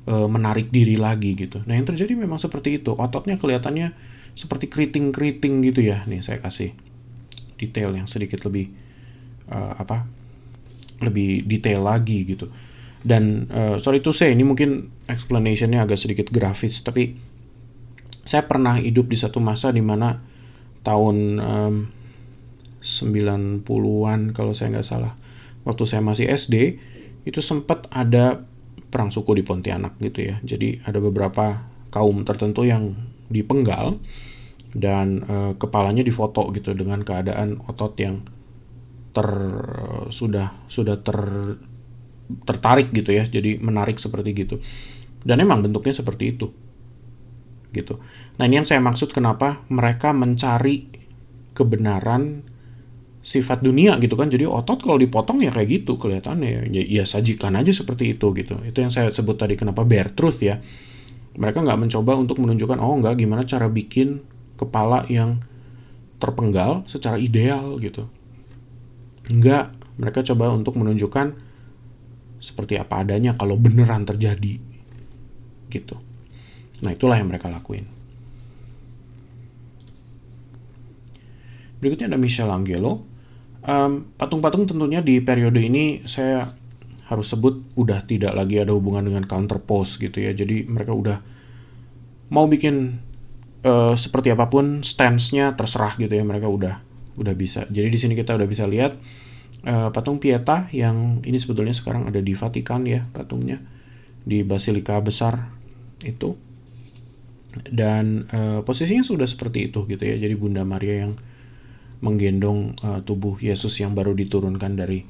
menarik diri lagi gitu. Nah yang terjadi memang seperti itu, ototnya kelihatannya seperti keriting-keriting gitu ya. Nih saya kasih detail yang sedikit lebih lebih detail lagi gitu. Dan sorry to say, ini mungkin explanationnya agak sedikit grafis, tapi saya pernah hidup di satu masa di mana tahun 90-an kalau saya nggak salah, waktu saya masih SD, itu sempat ada perang suku di Pontianak gitu ya. Jadi ada beberapa kaum tertentu yang dipenggal dan kepalanya difoto gitu dengan keadaan otot yang tertarik gitu ya, jadi menarik seperti gitu. Dan emang bentuknya seperti itu gitu. Nah ini yang saya maksud kenapa mereka mencari kebenaran sifat dunia gitu kan. Jadi otot kalau dipotong ya kayak gitu kelihatannya ya sajikan aja seperti itu gitu. Itu yang saya sebut tadi kenapa bare truth ya. Mereka nggak mencoba untuk menunjukkan gimana cara bikin kepala yang terpenggal secara ideal gitu. Enggak, mereka coba untuk menunjukkan seperti apa adanya kalau beneran terjadi gitu. Nah itulah yang mereka lakuin. Berikutnya ada Michelangelo. Patung-patung tentunya di periode ini saya harus sebut udah tidak lagi ada hubungan dengan counterpose gitu ya. Jadi mereka udah mau bikin seperti apapun stance-nya terserah gitu ya, mereka udah bisa. Jadi di sini kita udah bisa lihat patung Pieta yang ini sebetulnya sekarang ada di Vatikan ya, patungnya di Basilika Besar itu. Dan posisinya sudah seperti itu gitu ya. Jadi Bunda Maria yang menggendong tubuh Yesus yang baru diturunkan dari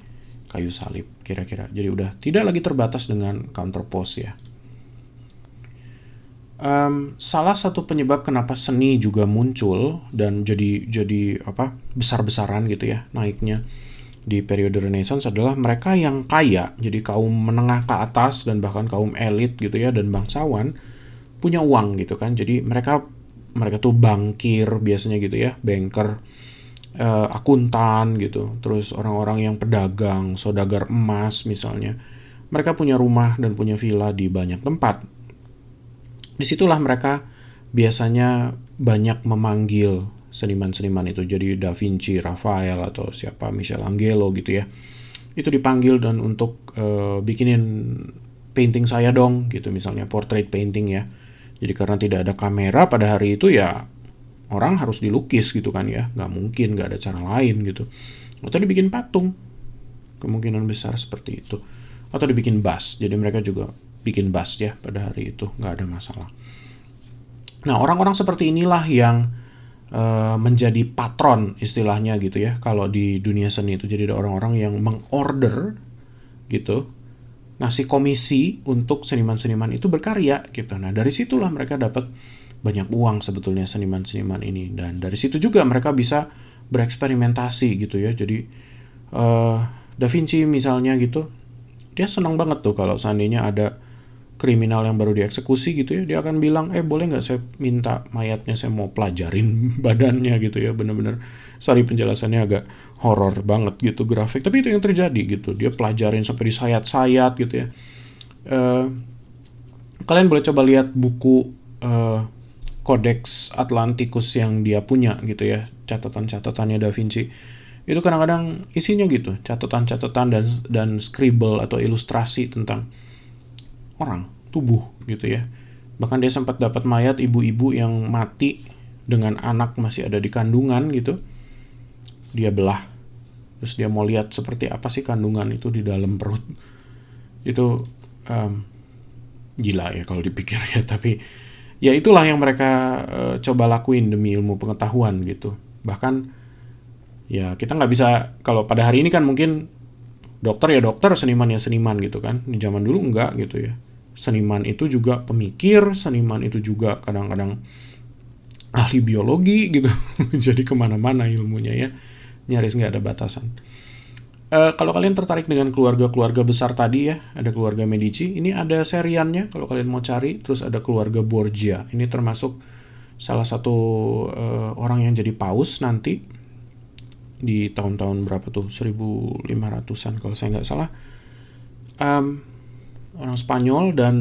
kayu salib kira-kira. Jadi udah tidak lagi terbatas dengan counterpose ya. Salah satu penyebab kenapa seni juga muncul dan jadi besar-besaran gitu ya naiknya di periode Renaissance adalah mereka yang kaya, jadi kaum menengah ke atas dan bahkan kaum elit gitu ya dan bangsawan punya uang gitu kan. Jadi mereka tuh bankir biasanya gitu ya, banker, akuntan gitu, terus orang-orang yang pedagang, saudagar emas misalnya. Mereka punya rumah dan punya villa di banyak tempat. Disitulah mereka biasanya banyak memanggil seniman-seniman itu. Jadi Da Vinci, Raphael atau siapa Michelangelo gitu ya. itu dipanggil dan untuk bikinin painting saya dong gitu, misalnya portrait painting ya. Jadi karena tidak ada kamera pada hari itu ya orang harus dilukis gitu kan ya, nggak mungkin, nggak ada cara lain gitu. Atau dibikin patung, kemungkinan besar seperti itu. Atau dibikin bust, jadi mereka juga bikin bust ya pada hari itu, nggak ada masalah. Nah, orang-orang seperti inilah yang menjadi patron istilahnya gitu ya kalau di dunia seni itu. Jadi ada orang-orang yang mengorder gitu, ngasih komisi untuk seniman-seniman itu berkarya gitu. Nah, dari situlah mereka dapat banyak uang sebetulnya seniman-seniman ini, dan dari situ juga mereka bisa bereksperimentasi gitu ya. Jadi Da Vinci misalnya gitu, dia senang banget tuh kalau seandainya ada kriminal yang baru dieksekusi gitu ya, dia akan bilang, boleh nggak saya minta mayatnya, saya mau pelajarin badannya gitu ya. Bener-bener sorry penjelasannya agak horor banget gitu, grafik, tapi itu yang terjadi gitu. Dia pelajarin sampai disayat-sayat gitu ya. Kalian boleh coba lihat buku Codex Atlanticus yang dia punya gitu ya, catatan-catatannya Da Vinci. Itu kadang-kadang isinya gitu, catatan-catatan dan scribble atau ilustrasi tentang orang, tubuh gitu ya. Bahkan dia sempat dapat mayat ibu-ibu yang mati dengan anak masih ada di kandungan gitu. Dia belah, terus dia mau lihat seperti apa sih kandungan itu di dalam perut. Itu gila ya kalau dipikir ya, tapi ya itulah yang mereka coba lakuin demi ilmu pengetahuan gitu. Bahkan ya kita nggak bisa, kalau pada hari ini kan mungkin dokter ya dokter, seniman ya seniman gitu kan. Di zaman dulu enggak gitu ya. Seniman itu juga pemikir, seniman itu juga kadang-kadang ahli biologi gitu. Jadi kemana-mana ilmunya ya, nyaris nggak ada batasan. Kalau kalian tertarik dengan keluarga-keluarga besar tadi ya, ada keluarga Medici, ini ada seriannya kalau kalian mau cari. Terus ada keluarga Borgia, ini termasuk salah satu orang yang jadi paus nanti di tahun-tahun berapa tuh, 1500-an kalau saya nggak salah. Orang Spanyol dan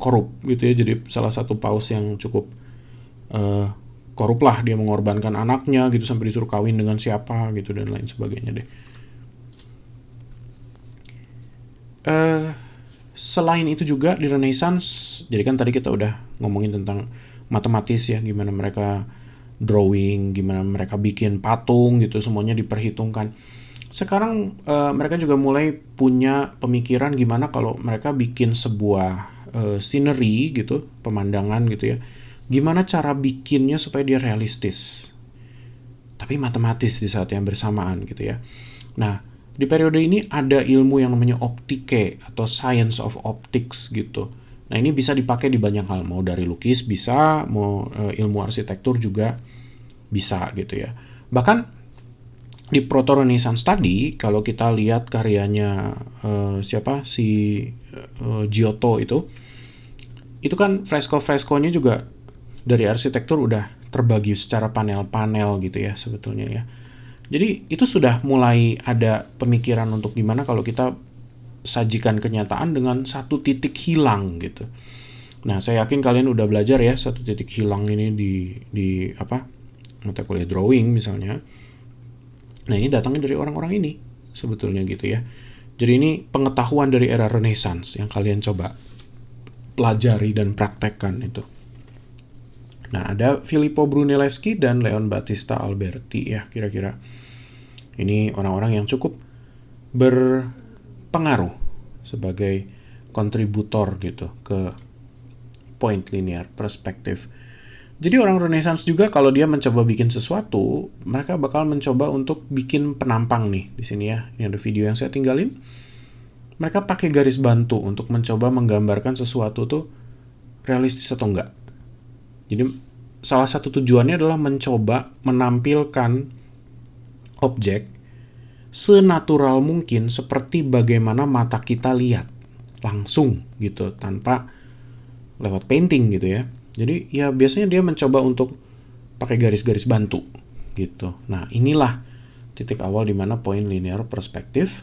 korup gitu ya, jadi salah satu paus yang cukup korup lah. Dia mengorbankan anaknya gitu sampai disuruh kawin dengan siapa gitu dan lain sebagainya deh. Selain itu juga di Renaissance, jadi kan tadi kita udah ngomongin tentang matematis ya, gimana mereka drawing, gimana mereka bikin patung gitu, semuanya diperhitungkan. Sekarang mereka juga mulai punya pemikiran gimana kalau mereka bikin sebuah scenery gitu, pemandangan gitu ya, gimana cara bikinnya supaya dia realistis tapi matematis di saat yang bersamaan gitu ya. Nah, di periode ini ada ilmu yang namanya optike atau science of optics gitu. Nah, ini bisa dipakai di banyak hal, mau dari lukis bisa, mau ilmu arsitektur juga bisa gitu ya. Bahkan di Proto Renaissance tadi, kalau kita lihat karyanya Giotto itu kan fresko-freskonya juga dari arsitektur udah terbagi secara panel-panel gitu ya sebetulnya ya. Jadi itu sudah mulai ada pemikiran untuk gimana kalau kita sajikan kenyataan dengan satu titik hilang gitu. Nah, saya yakin kalian udah belajar ya satu titik hilang ini di mata kuliah drawing misalnya. Nah, ini datangnya dari orang-orang ini sebetulnya gitu ya. Jadi ini pengetahuan dari era Renaissance yang kalian coba pelajari dan praktekkan itu. Nah, ada Filippo Brunelleschi dan Leon Battista Alberti ya kira-kira. Ini orang-orang yang cukup berpengaruh sebagai kontributor gitu ke point linear perspective. Jadi orang Renaissance juga kalau dia mencoba bikin sesuatu, mereka bakal mencoba untuk bikin penampang nih di sini ya. Ini ada video yang saya tinggalin. Mereka pakai garis bantu untuk mencoba menggambarkan sesuatu tuh realistis atau enggak. Jadi salah satu tujuannya adalah mencoba menampilkan objek senatural mungkin seperti bagaimana mata kita lihat langsung gitu, tanpa lewat painting gitu ya. Jadi ya biasanya dia mencoba untuk pakai garis-garis bantu gitu. Nah, inilah titik awal di mana point linear perspective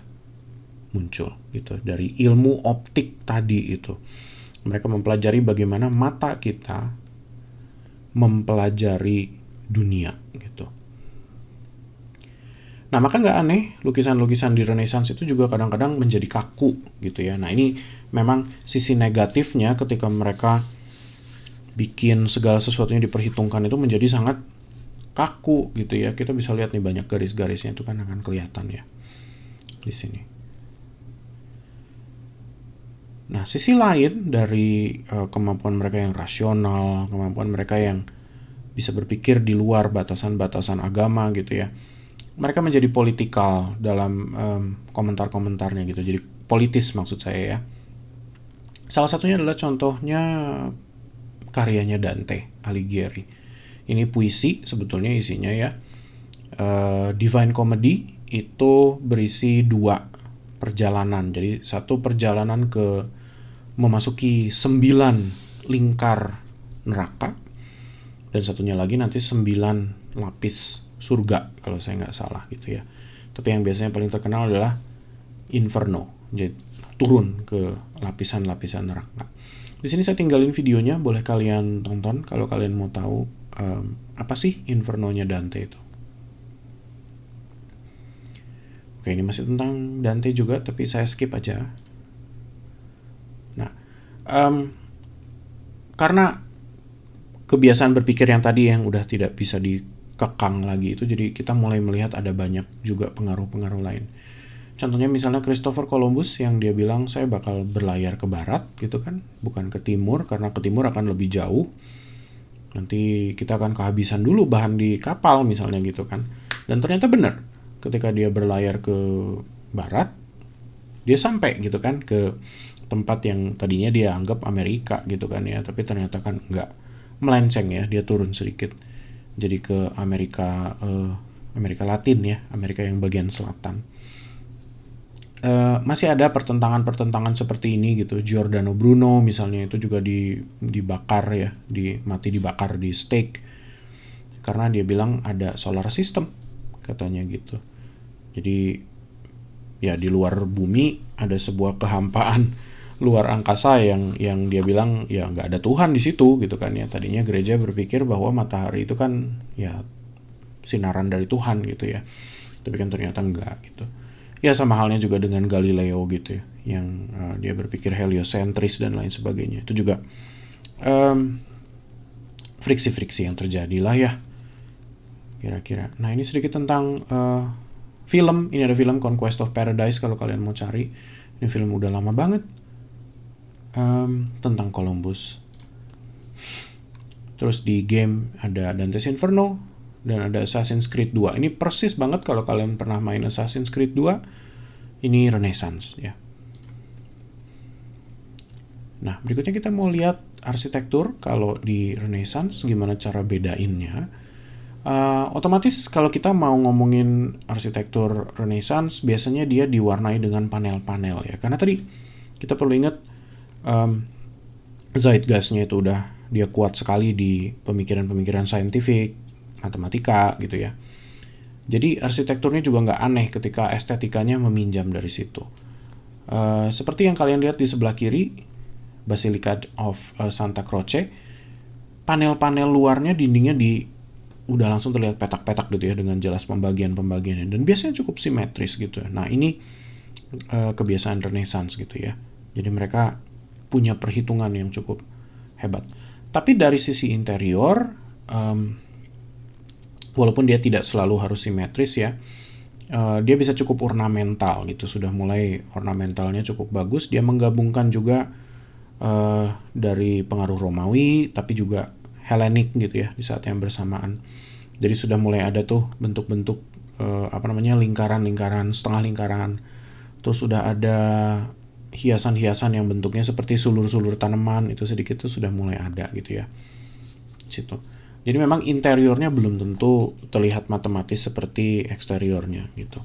muncul gitu, dari ilmu optik tadi itu. Mereka mempelajari bagaimana mata kita mempelajari dunia gitu. Nah, maka nggak aneh lukisan-lukisan di Renaissance itu juga kadang-kadang menjadi kaku gitu ya. Nah, ini memang sisi negatifnya ketika mereka bikin segala sesuatunya diperhitungkan itu menjadi sangat kaku gitu ya. Kita bisa lihat nih banyak garis-garisnya itu kan akan kelihatan ya di sini. Nah, sisi lain dari kemampuan mereka yang rasional, kemampuan mereka yang bisa berpikir di luar batasan-batasan agama gitu ya. Mereka menjadi politikal dalam komentar-komentarnya gitu. Jadi politis maksud saya ya. Salah satunya adalah contohnya karyanya Dante Alighieri. Ini puisi sebetulnya isinya ya. Divine Comedy itu berisi 2 perjalanan. Jadi satu perjalanan ke memasuki 9 lingkar neraka, dan satunya lagi nanti 9 lapis surga kalau saya nggak salah gitu ya. Tapi yang biasanya paling terkenal adalah Inferno, jadi turun ke lapisan-lapisan neraka. Di sini saya tinggalin videonya, boleh kalian tonton kalau kalian mau tahu apa sih Inferno-nya Dante itu. Oke, ini masih tentang Dante juga, tapi saya skip aja. Nah, karena kebiasaan berpikir yang tadi yang udah tidak bisa dikekang lagi itu, jadi kita mulai melihat ada banyak juga pengaruh-pengaruh lain. Contohnya misalnya Christopher Columbus yang dia bilang saya bakal berlayar ke barat gitu kan, bukan ke timur, karena ke timur akan lebih jauh. Nanti kita akan kehabisan dulu bahan di kapal misalnya gitu kan. Dan ternyata benar, ketika dia berlayar ke barat, dia sampai gitu kan ke tempat yang tadinya dia anggap Amerika gitu kan ya, tapi ternyata kan enggak, melenceng ya, dia turun sedikit. Jadi ke Amerika Latin ya, Amerika yang bagian selatan. Masih ada pertentangan-pertentangan seperti ini gitu. Giordano Bruno misalnya itu juga dibakar ya, mati dibakar di stake karena dia bilang ada solar system katanya gitu. Jadi ya di luar bumi ada sebuah kehampaan luar angkasa yang dia bilang ya nggak ada Tuhan di situ gitu kan ya. Tadinya gereja berpikir bahwa matahari itu kan ya sinaran dari Tuhan gitu ya, tapi kan ternyata enggak gitu. Ya sama halnya juga dengan Galileo gitu ya, yang dia berpikir heliosentris dan lain sebagainya. Itu juga friksi-friksi yang terjadi lah ya kira-kira. Nah, ini sedikit tentang film. Ini ada film Conquest of Paradise kalau kalian mau cari. Ini film udah lama banget, tentang Columbus. Terus di game ada Dante's Inferno dan ada Assassin's Creed 2. Ini persis banget kalau kalian pernah main Assassin's Creed 2. Ini Renaissance ya. Nah, berikutnya kita mau lihat arsitektur kalau di Renaissance, gimana cara bedainnya. Otomatis kalau kita mau ngomongin arsitektur Renaissance, biasanya dia diwarnai dengan panel-panel ya. Karena tadi kita perlu ingat zeitgeistnya itu dia kuat sekali di pemikiran-pemikiran saintifik, matematika gitu ya. Jadi arsitekturnya juga nggak aneh ketika estetikanya meminjam dari situ. Seperti yang kalian lihat di sebelah kiri, Basilica of Santa Croce, panel-panel luarnya dindingnya udah langsung terlihat petak-petak gitu ya, dengan jelas pembagian-pembagiannya, dan biasanya cukup simetris gitu. Nah, ini kebiasaan Renaissance gitu ya. Jadi mereka punya perhitungan yang cukup hebat. Tapi dari sisi interior, walaupun dia tidak selalu harus simetris ya, dia bisa cukup ornamental gitu. Sudah mulai ornamentalnya cukup bagus. Dia menggabungkan juga dari pengaruh Romawi tapi juga Hellenic gitu ya di saat yang bersamaan. Jadi sudah mulai ada tuh bentuk-bentuk lingkaran-lingkaran, setengah lingkaran. Terus sudah ada hiasan-hiasan yang bentuknya seperti sulur-sulur tanaman, itu sedikit tuh sudah mulai ada gitu ya situ. Jadi memang interiornya belum tentu terlihat matematis seperti eksteriornya gitu.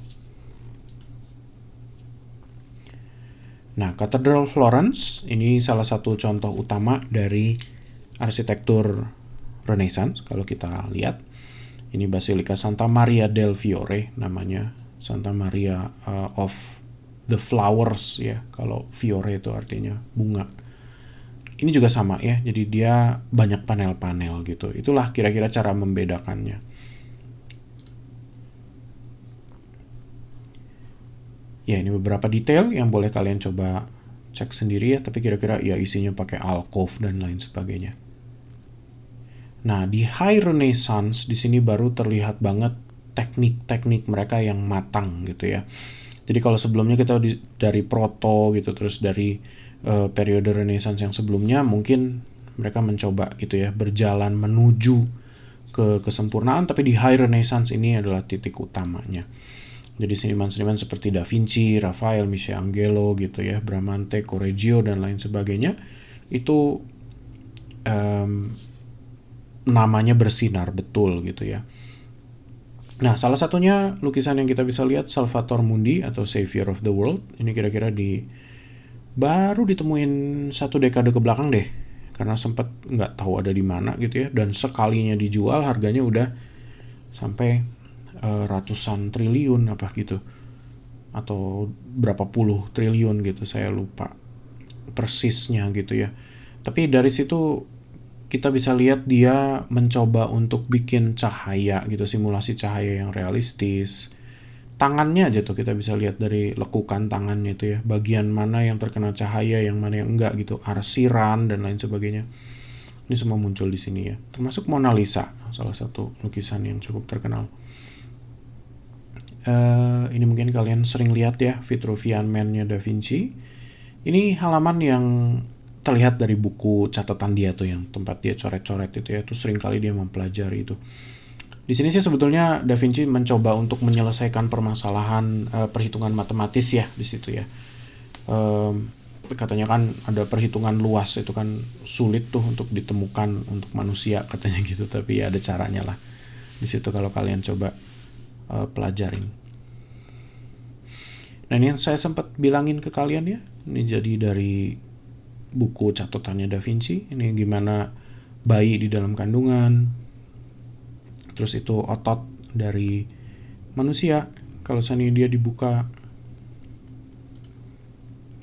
Nah, Katedral Florence ini salah satu contoh utama dari arsitektur Renaissance. Kalau kita lihat, ini Basilica Santa Maria del Fiore namanya, Santa Maria of the Flowers ya. Kalau Fiore itu artinya bunga. Ini juga sama ya, jadi dia banyak panel-panel gitu. Itulah kira-kira cara membedakannya. Ya, ini beberapa detail yang boleh kalian coba cek sendiri ya, tapi kira-kira ya isinya pakai alcove dan lain sebagainya. Nah, di High Renaissance di sini baru terlihat banget teknik-teknik mereka yang matang gitu ya. Jadi kalau sebelumnya kita dari proto gitu, terus dari periode Renaissance yang sebelumnya mungkin mereka mencoba gitu ya berjalan menuju ke kesempurnaan, tapi di High Renaissance ini adalah titik utamanya. Jadi seniman-seniman seperti Da Vinci, Raphael, Michelangelo gitu ya, Bramante, Correggio dan lain sebagainya itu namanya bersinar betul gitu ya. Nah, salah satunya lukisan yang kita bisa lihat Salvator Mundi atau Savior of the World. Ini kira-kira baru ditemuin 1 dekade ke belakang deh, karena sempat nggak tahu ada di mana gitu ya. Dan sekalinya dijual harganya udah sampai ratusan triliun apa gitu, atau berapa puluh triliun gitu, saya lupa persisnya gitu ya. Tapi dari situ kita bisa lihat dia mencoba untuk bikin cahaya gitu, simulasi cahaya yang realistis. Tangannya aja tuh kita bisa lihat dari lekukan tangannya itu ya, bagian mana yang terkena cahaya, yang mana yang enggak gitu, arsiran dan lain sebagainya. Ini semua muncul di sini ya. Termasuk Mona Lisa, salah satu lukisan yang cukup terkenal. Ini mungkin kalian sering lihat ya, Vitruvian Man-nya Da Vinci. Ini halaman yang terlihat dari buku catatan dia tuh, yang tempat dia coret-coret itu ya. Itu sering kali dia mempelajari itu. Di sini sih sebetulnya Da Vinci mencoba untuk menyelesaikan permasalahan perhitungan matematis ya di situ ya. Katanya kan ada perhitungan luas, itu kan sulit tuh untuk ditemukan untuk manusia katanya gitu, tapi ya ada caranya lah di situ kalau kalian coba pelajarin. Nah, ini yang saya sempat bilangin ke kalian ya, ini jadi dari buku catatannya Da Vinci. Ini gimana bayi di dalam kandungan, terus itu otot dari manusia kalau seandainya dia dibuka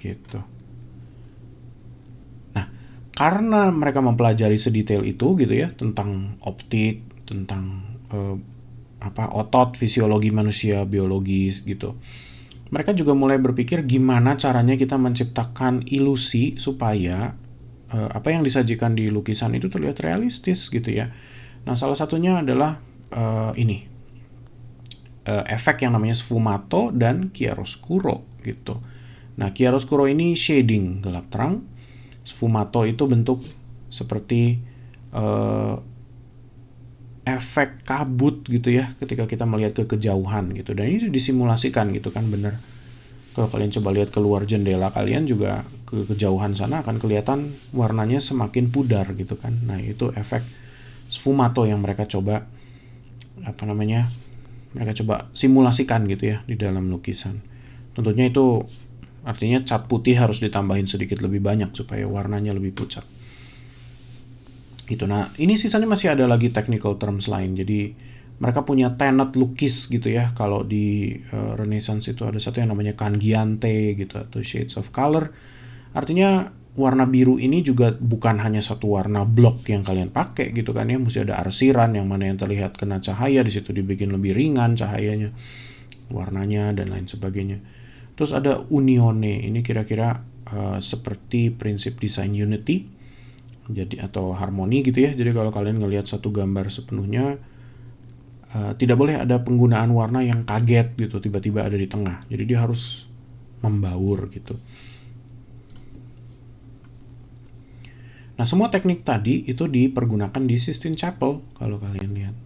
gitu. Nah, karena mereka mempelajari sedetail itu gitu ya, tentang optik, tentang otot, fisiologi manusia, biologis gitu, mereka juga mulai berpikir gimana caranya kita menciptakan ilusi supaya apa yang disajikan di lukisan itu terlihat realistis gitu ya. Nah, salah satunya adalah efek yang namanya sfumato dan chiaroscuro gitu. Nah, chiaroscuro ini shading, gelap terang. Sfumato itu bentuk seperti efek kabut gitu ya ketika kita melihat ke kejauhan gitu, dan ini disimulasikan gitu kan, bener. Kalau kalian coba lihat keluar jendela kalian juga ke kejauhan sana akan kelihatan warnanya semakin pudar gitu kan. Nah, itu efek sfumato yang mereka coba mereka coba simulasikan gitu ya di dalam lukisan. Tentunya itu artinya cat putih harus ditambahin sedikit lebih banyak supaya warnanya lebih pucat. Gitu. Nah, ini sisanya masih ada lagi technical terms lain. Jadi mereka punya tenet lukis gitu ya. Kalau di Renaissance itu ada satu yang namanya cangiante gitu, atau shades of color. Artinya warna biru ini juga bukan hanya satu warna blok yang kalian pakai gitu kan ya. Mesti ada arsiran yang mana yang terlihat kena cahaya, di situ dibikin lebih ringan cahayanya, warnanya dan lain sebagainya. Terus ada unione. Ini kira-kira seperti prinsip desain unity, jadi atau harmoni gitu ya. Jadi kalau kalian ngelihat satu gambar sepenuhnya, tidak boleh ada penggunaan warna yang kaget gitu tiba-tiba ada di tengah. Jadi dia harus membaur gitu. Nah, semua teknik tadi itu dipergunakan di Sistine Chapel kalau kalian lihat.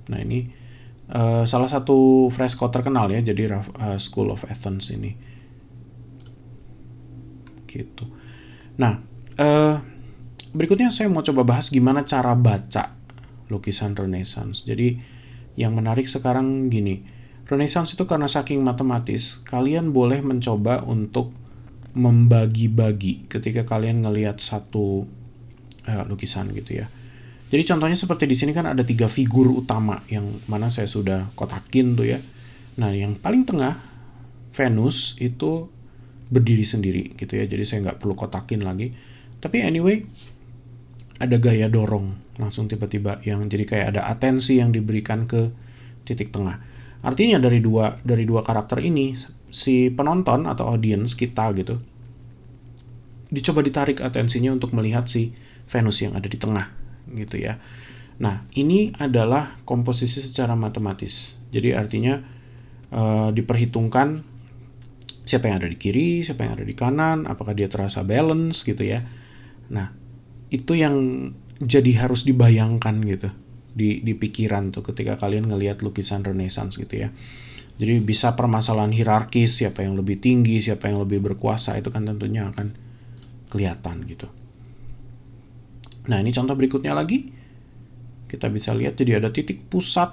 Nah, ini salah satu fresko terkenal ya, jadi School of Athens ini gitu. Nah, berikutnya saya mau coba bahas gimana cara baca lukisan Renaissance. Jadi yang menarik sekarang gini, Renaissance itu karena saking matematis, kalian boleh mencoba untuk membagi-bagi ketika kalian ngelihat satu lukisan gitu ya. Jadi contohnya seperti di sini kan ada 3 figur utama yang mana saya sudah kotakin tuh ya. Nah, yang paling tengah Venus itu berdiri sendiri gitu ya, jadi saya nggak perlu kotakin lagi. Tapi anyway, ada gaya dorong langsung tiba-tiba yang jadi kayak ada atensi yang diberikan ke titik tengah. Artinya dari dua karakter ini, si penonton atau audience kita gitu dicoba ditarik atensinya untuk melihat si Venus yang ada di tengah gitu ya. Nah, ini adalah komposisi secara matematis. Jadi artinya diperhitungkan siapa yang ada di kiri, siapa yang ada di kanan, apakah dia terasa balance gitu ya. Nah, itu yang jadi harus dibayangkan gitu di pikiran tuh ketika kalian ngelihat lukisan Renaissance gitu ya. Jadi bisa permasalahan hierarkis, siapa yang lebih tinggi, siapa yang lebih berkuasa, itu kan tentunya akan kelihatan gitu. Nah, ini contoh berikutnya lagi. Kita bisa lihat jadi ada titik pusat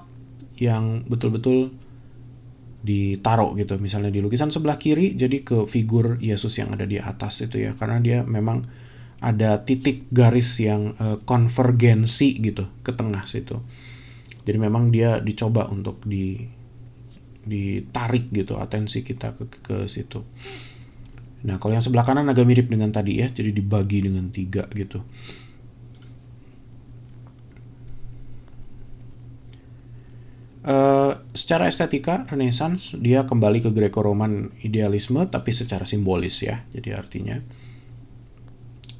yang betul-betul ditaruh gitu. Misalnya di lukisan sebelah kiri jadi ke figur Yesus yang ada di atas itu ya. Karena dia memang ada titik garis yang konvergensi gitu ke tengah situ. Jadi memang dia dicoba untuk ditarik gitu atensi kita ke situ. Nah, kalau yang sebelah kanan agak mirip dengan tadi ya, jadi dibagi dengan 3 gitu. Secara estetika, Renaissance dia kembali ke Greco-Roman idealisme tapi secara simbolis ya. Jadi artinya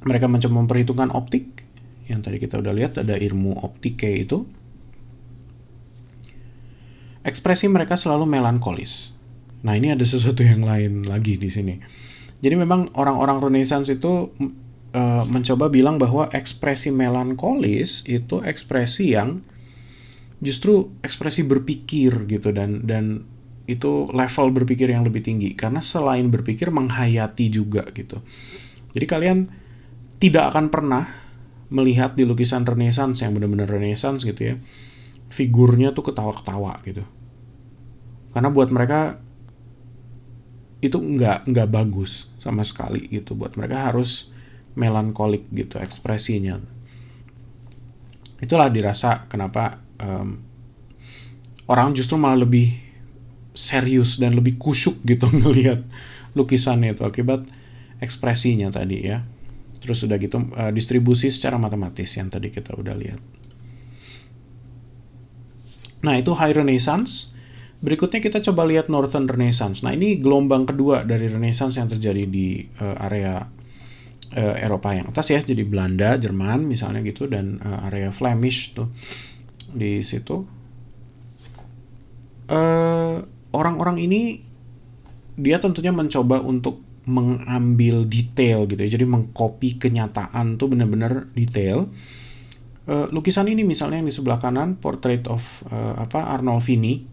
mereka mencoba memperhitungkan optik, yang tadi kita udah lihat ada ilmu optike itu. Ekspresi mereka selalu melankolis. Nah, ini ada sesuatu yang lain lagi di sini. Jadi memang orang-orang Renaissance itu mencoba bilang bahwa ekspresi melankolis itu ekspresi yang justru ekspresi berpikir gitu, dan itu level berpikir yang lebih tinggi karena selain berpikir menghayati juga gitu. Jadi kalian tidak akan pernah melihat di lukisan Renaissance yang benar-benar Renaissance gitu ya, figurnya tuh ketawa-ketawa gitu. Karena buat mereka itu nggak bagus sama sekali gitu. Buat mereka harus melankolik gitu ekspresinya. Itulah dirasa kenapa orang justru malah lebih serius dan lebih kusyuk gitu ngelihat lukisannya itu akibat ekspresinya tadi ya. Terus udah gitu distribusi secara matematis yang tadi kita udah lihat. Nah, itu High Renaissance. Berikutnya kita coba lihat Northern Renaissance. Nah, ini gelombang kedua dari Renaissance yang terjadi di area Eropa yang atas ya. Jadi Belanda, Jerman misalnya gitu, dan area Flemish tuh di situ. Orang-orang ini dia tentunya mencoba untuk mengambil detail gitu ya. Jadi mengcopy kenyataan tuh benar-benar detail. Lukisan ini misalnya yang di sebelah kanan, Portrait of Arnold Vini.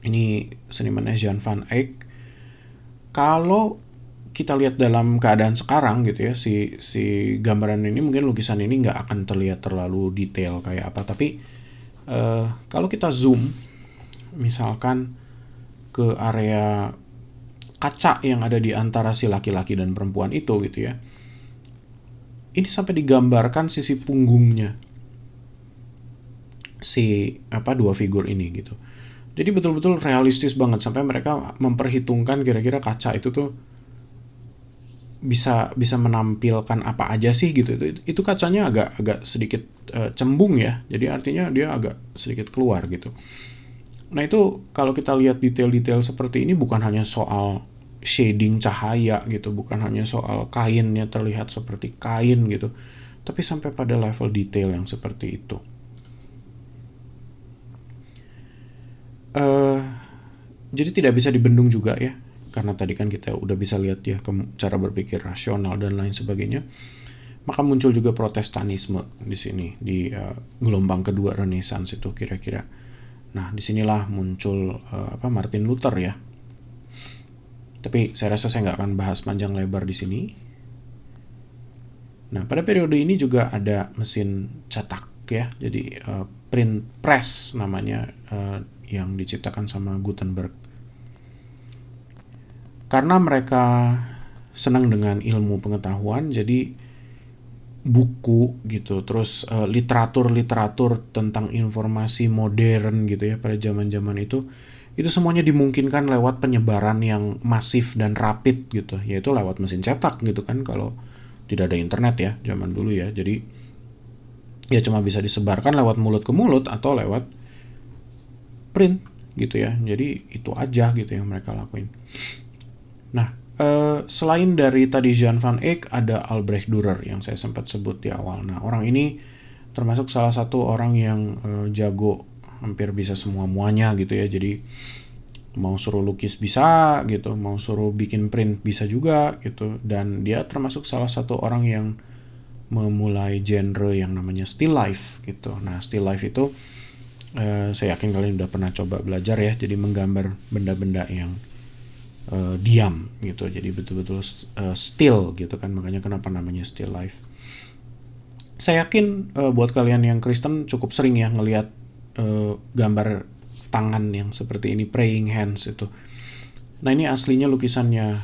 Ini senimannya Jan van Eyck. Kalau kita lihat dalam keadaan sekarang gitu ya, si gambaran ini mungkin lukisan ini nggak akan terlihat terlalu detail kayak apa, tapi kalau kita zoom misalkan ke area kaca yang ada di antara si laki-laki dan perempuan itu gitu ya, ini sampai digambarkan sisi punggungnya si dua figur ini gitu. Jadi betul-betul realistis banget sampai mereka memperhitungkan kira-kira kaca itu tuh bisa menampilkan apa aja sih gitu. Itu kacanya agak sedikit cembung ya. Jadi artinya dia agak sedikit keluar gitu. Nah, itu kalau kita lihat detail-detail seperti ini bukan hanya soal shading cahaya gitu, bukan hanya soal kainnya terlihat seperti kain gitu, tapi sampai pada level detail yang seperti itu. Jadi tidak bisa dibendung juga ya, karena tadi kan kita udah bisa lihat ya cara berpikir rasional dan lain sebagainya. Maka muncul juga Protestanisme di sini di gelombang kedua Renaissance itu kira-kira. Nah, disinilah muncul Martin Luther ya. Tapi saya rasa saya nggak akan bahas panjang lebar di sini. Nah, pada periode ini juga ada mesin cetak ya, jadi print press namanya, yang diciptakan sama Gutenberg. Karena mereka senang dengan ilmu pengetahuan, jadi buku gitu, terus literatur tentang informasi modern gitu ya pada zaman-zaman itu semuanya dimungkinkan lewat penyebaran yang masif dan rapid gitu, yaitu lewat mesin cetak gitu kan, kalau tidak ada internet ya zaman dulu ya. Jadi ya cuma bisa disebarkan lewat mulut ke mulut atau lewat print gitu ya. Jadi itu aja gitu yang mereka lakuin. Nah, selain dari tadi Jan van Eyck, ada Albrecht Dürer yang saya sempat sebut di awal. Nah, orang ini termasuk salah satu orang yang jago, hampir bisa semua-muanya gitu ya. Jadi mau suruh lukis bisa gitu, mau suruh bikin print bisa juga gitu. Dan dia termasuk salah satu orang yang memulai genre yang namanya still life gitu. Nah, still life itu saya yakin kalian udah pernah coba belajar ya. Jadi menggambar benda-benda yang diam gitu, jadi betul-betul still gitu kan, makanya kenapa namanya still life. Saya yakin buat kalian yang Kristen cukup sering ya ngelihat gambar tangan yang seperti ini, praying hands itu. Nah, ini aslinya lukisannya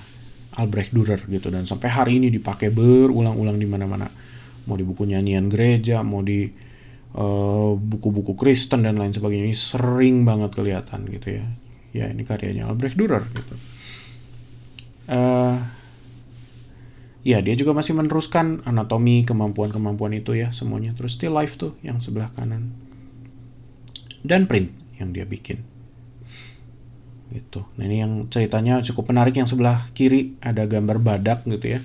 Albrecht Dürer gitu, dan sampai hari ini dipakai berulang-ulang di mana-mana, mau di buku nyanyian gereja, mau di buku-buku Kristen dan lain sebagainya. Ini sering banget kelihatan gitu ya. Ya, ini karyanya Albrecht Dürer gitu. Ya, dia juga masih meneruskan anatomi, kemampuan-kemampuan itu ya semuanya. Terus still life tuh yang sebelah kanan, dan print yang dia bikin gitu. Nah, ini yang ceritanya cukup menarik. Yang sebelah kiri ada gambar badak gitu ya,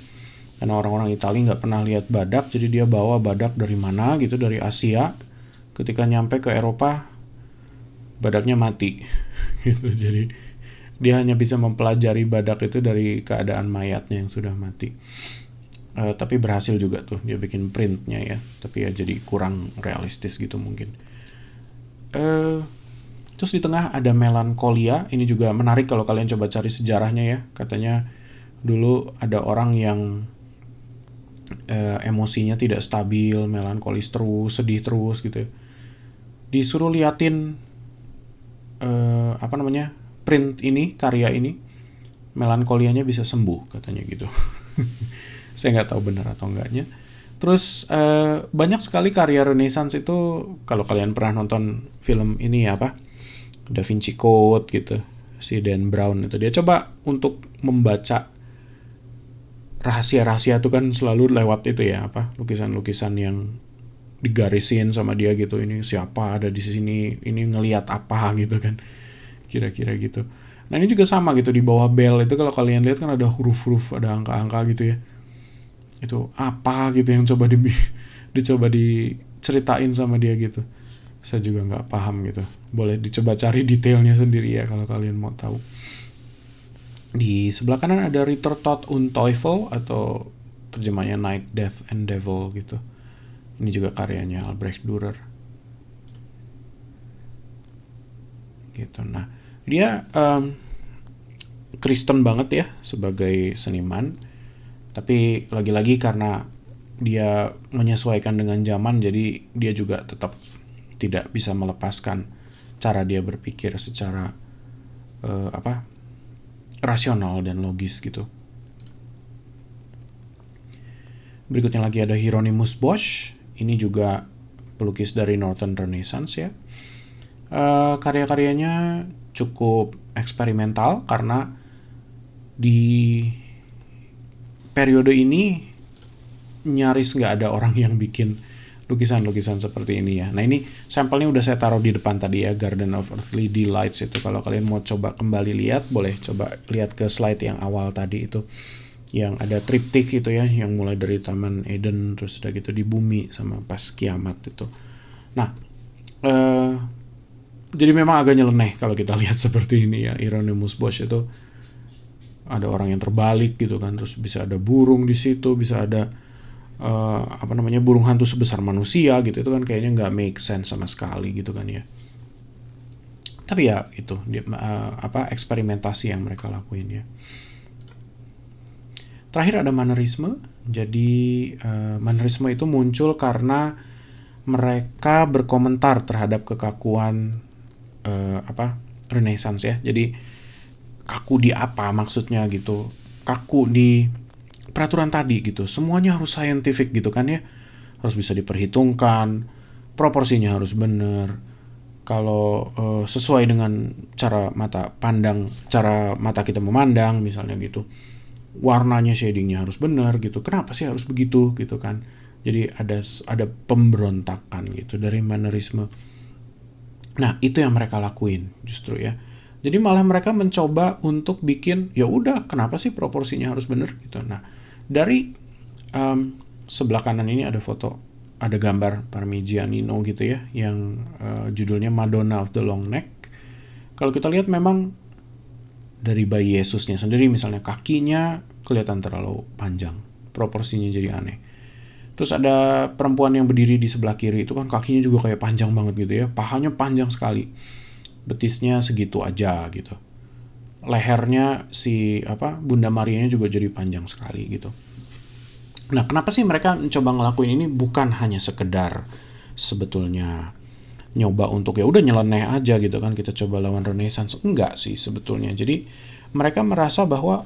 karena orang-orang Italia nggak pernah lihat badak, jadi dia bawa badak dari mana gitu, dari Asia. Ketika nyampe ke Eropa, badaknya mati gitu. Jadi dia hanya bisa mempelajari badak itu dari keadaan mayatnya yang sudah mati. Tapi berhasil juga tuh dia bikin printnya ya, tapi ya jadi kurang realistis gitu mungkin. Terus di tengah ada melankolia. Ini juga menarik kalau kalian coba cari sejarahnya ya. Katanya dulu ada orang yang emosinya tidak stabil, melankolis terus, sedih terus gitu ya. Disuruh liatin print ini, karya ini, melankolianya bisa sembuh katanya gitu. Saya nggak tahu benar atau enggaknya. Terus banyak sekali karya Renaissance itu, kalau kalian pernah nonton film ini ya, Da Vinci Code gitu, si Dan Brown itu, dia coba untuk membaca rahasia-rahasia itu kan selalu lewat itu ya, lukisan-lukisan yang digarisin sama dia gitu. Ini siapa ada di sini, ini ngelihat apa gitu kan, kira-kira gitu. Nah, ini juga sama gitu, di bawah bel itu kalau kalian lihat kan ada huruf-huruf, ada angka-angka gitu ya. Itu apa gitu yang dicoba diceritain sama dia gitu. Saya juga nggak paham gitu. Boleh dicoba cari detailnya sendiri ya kalau kalian mau tahu. Di sebelah kanan ada Ritter Tod und Teufel, atau terjemahnya Night, Death and Devil gitu. Ini juga karyanya Albrecht Dürer. Gitu. Nah, dia Kristen banget ya sebagai seniman, tapi lagi-lagi karena dia menyesuaikan dengan zaman, jadi dia juga tetap tidak bisa melepaskan cara dia berpikir secara rasional dan logis gitu. Berikutnya lagi ada Hieronymus Bosch. Ini juga pelukis dari Northern Renaissance ya. Karya-karyanya cukup eksperimental karena di periode ini nyaris nggak ada orang yang bikin lukisan-lukisan seperti ini ya. Nah, ini sampelnya udah saya taruh di depan tadi ya, Garden of Earthly Delights itu. Kalau kalian mau coba kembali lihat, boleh coba lihat ke slide yang awal tadi itu, yang ada triptik itu ya, yang mulai dari Taman Eden terus udah gitu di bumi sama pas kiamat itu. Nah, jadi memang agak nyeleneh kalau kita lihat seperti ini ya. Hieronymus Bosch itu ada orang yang terbalik gitu kan, terus bisa ada burung di situ, bisa ada burung hantu sebesar manusia gitu. Itu kan kayaknya nggak make sense sama sekali gitu kan ya. Tapi ya itu eksperimentasi yang mereka lakuin ya. Terakhir ada Mannerisme. Jadi Mannerisme itu muncul karena mereka berkomentar terhadap kekakuan Renaissance ya. Jadi kaku di apa maksudnya gitu? Kaku di peraturan tadi gitu. Semuanya harus scientific gitu kan ya. Harus bisa diperhitungkan, proporsinya harus benar. Kalau sesuai dengan cara mata kita memandang misalnya gitu. Warnanya, shadingnya harus benar gitu. Kenapa sih harus begitu gitu kan? Jadi ada pemberontakan gitu dari Mannerisme. Nah, itu yang mereka lakuin justru ya. Jadi malah mereka mencoba untuk bikin, ya udah, kenapa sih proporsinya harus bener gitu. Nah, dari sebelah kanan ini ada foto, ada gambar Parmigianino gitu ya, yang judulnya Madonna of the Long Neck. Kalau kita lihat memang dari bayi Yesusnya sendiri misalnya, kakinya kelihatan terlalu panjang, proporsinya jadi aneh. Terus ada perempuan yang berdiri di sebelah kiri, itu kan kakinya juga kayak panjang banget gitu ya, pahanya panjang sekali, betisnya segitu aja gitu. Lehernya si Bunda Marianya juga jadi panjang sekali gitu. Nah, kenapa sih mereka mencoba ngelakuin ini? Bukan hanya sekedar sebetulnya nyoba untuk ya udah nyeleneh aja gitu kan, kita coba lawan Renaissance. Enggak sih sebetulnya. Jadi mereka merasa bahwa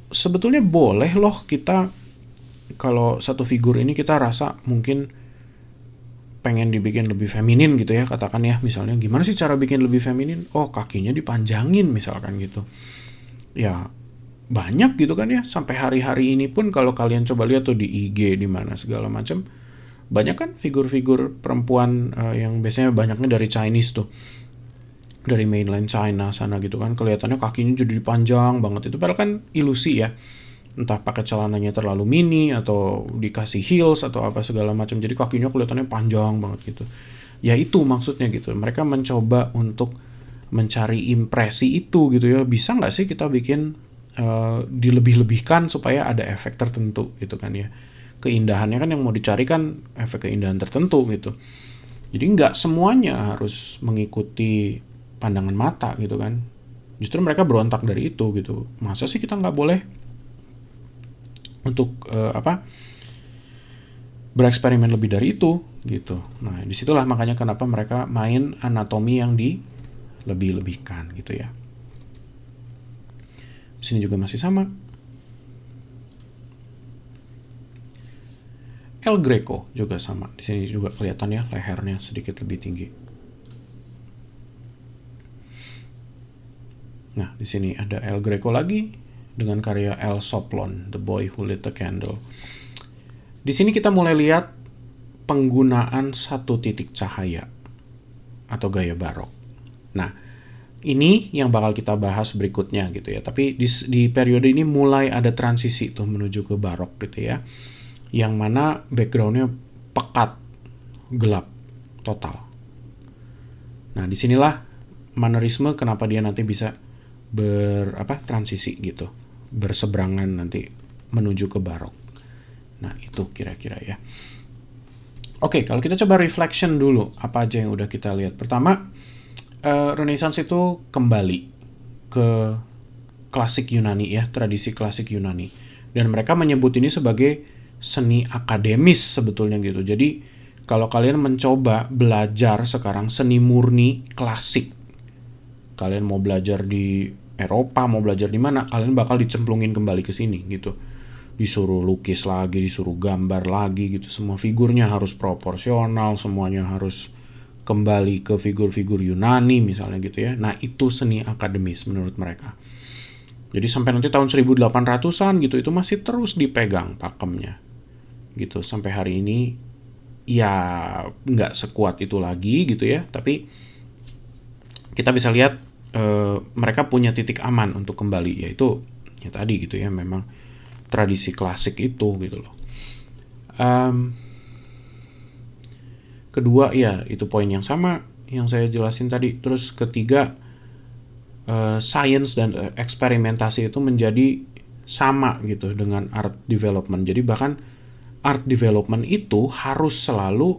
sebetulnya boleh loh kita, kalau satu figur ini kita rasa mungkin pengen dibikin lebih feminin gitu ya, katakan ya, misalnya gimana sih cara bikin lebih feminin? Oh, kakinya dipanjangin misalkan gitu. Ya banyak gitu kan ya, sampai hari-hari ini pun kalau kalian coba lihat tuh di IG di mana segala macam, banyak kan figur-figur perempuan yang biasanya banyaknya dari Chinese tuh, dari mainland China sana gitu kan, kelihatannya kakinya jadi panjang banget. Itu padahal kan ilusi ya, entah pakai celananya terlalu mini atau dikasih heels atau apa segala macam, jadi kakinya kelihatannya panjang banget gitu. Ya itu maksudnya gitu, mereka mencoba untuk mencari impresi itu gitu ya. Bisa nggak sih kita bikin dilebih-lebihkan supaya ada efek tertentu gitu kan ya. Keindahannya kan yang mau dicari kan efek keindahan tertentu gitu. Jadi nggak semuanya harus mengikuti pandangan mata gitu kan. Justru mereka berontak dari itu gitu. Masa sih kita nggak boleh untuk bereksperimen lebih dari itu gitu. Nah, disitulah makanya kenapa mereka main anatomi yang dilebih-lebihkan gitu ya. Di sini juga masih sama. El Greco juga sama. Di sini juga kelihatan ya, lehernya sedikit lebih tinggi. Nah, di sini ada El Greco lagi dengan karya El Soplon, The Boy Who Lit the Candle. Di sini kita mulai lihat penggunaan satu titik cahaya atau gaya barok. Nah, ini yang bakal kita bahas berikutnya gitu ya. Tapi di periode ini mulai ada transisi tuh menuju ke barok gitu ya, yang mana backgroundnya pekat, gelap, total. Nah, disinilah manerisme kenapa dia nanti bisa transisi gitu, berseberangan nanti menuju ke barok. Nah, itu kira-kira ya. Oke, kalau kita coba reflection dulu, apa aja yang udah kita lihat. Pertama, Renaissance itu kembali ke klasik Yunani ya, tradisi klasik Yunani. Dan mereka menyebut ini sebagai seni akademis sebetulnya gitu. Jadi kalau kalian mencoba belajar sekarang seni murni klasik, kalian mau belajar di Eropa, mau belajar di mana, kalian bakal dicemplungin kembali ke sini gitu. Disuruh lukis lagi, disuruh gambar lagi gitu. Semua figurnya harus proporsional, semuanya harus kembali ke figur-figur Yunani misalnya gitu ya. Nah, itu seni akademis menurut mereka. Jadi sampai nanti tahun 1800-an gitu, itu masih terus dipegang pakemnya gitu. Sampai hari ini ya nggak sekuat itu lagi gitu ya, tapi kita bisa lihat mereka punya titik aman untuk kembali, yaitu ya tadi gitu ya, memang tradisi klasik itu gitu loh. Kedua ya itu poin yang sama yang saya jelasin tadi. Terus ketiga, science dan eksperimentasi itu menjadi sama gitu dengan art development. Jadi bahkan art development itu harus selalu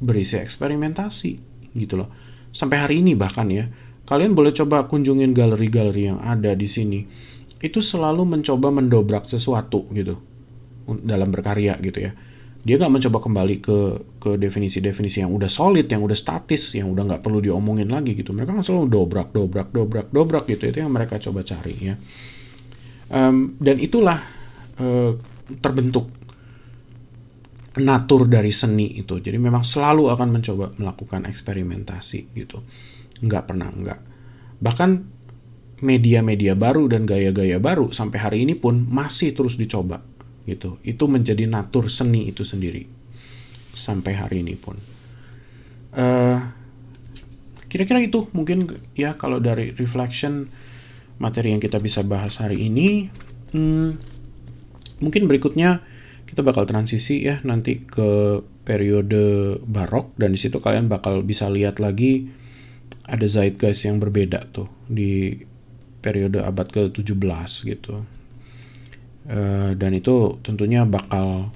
berisi eksperimentasi gitu loh. Sampai hari ini bahkan ya, kalian boleh coba kunjungin galeri-galeri yang ada di sini. Itu selalu mencoba mendobrak sesuatu gitu dalam berkarya gitu ya. Dia nggak mencoba kembali ke definisi-definisi yang udah solid, yang udah statis, yang udah nggak perlu diomongin lagi gitu. Mereka kan selalu dobrak gitu. Itu yang mereka coba cari ya. Dan itulah terbentuk natur dari seni itu. Jadi memang selalu akan mencoba melakukan eksperimentasi gitu. Nggak pernah enggak. Bahkan media-media baru dan gaya-gaya baru sampai hari ini pun masih terus dicoba gitu. Itu menjadi natur seni itu sendiri sampai hari ini pun. Kira-kira itu mungkin ya kalau dari reflection materi yang kita bisa bahas hari ini. Mungkin berikutnya kita bakal transisi ya nanti ke periode barok, dan di situ kalian bakal bisa lihat lagi ada zeitgeist yang berbeda tuh di periode abad ke-17 gitu. Dan itu tentunya bakal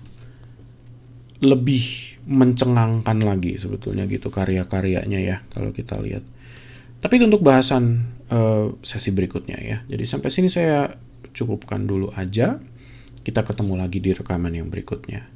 lebih mencengangkan lagi sebetulnya gitu karya-karyanya ya kalau kita lihat. Tapi itu untuk bahasan sesi berikutnya ya. Jadi sampai sini saya cukupkan dulu aja. Kita ketemu lagi di rekaman yang berikutnya.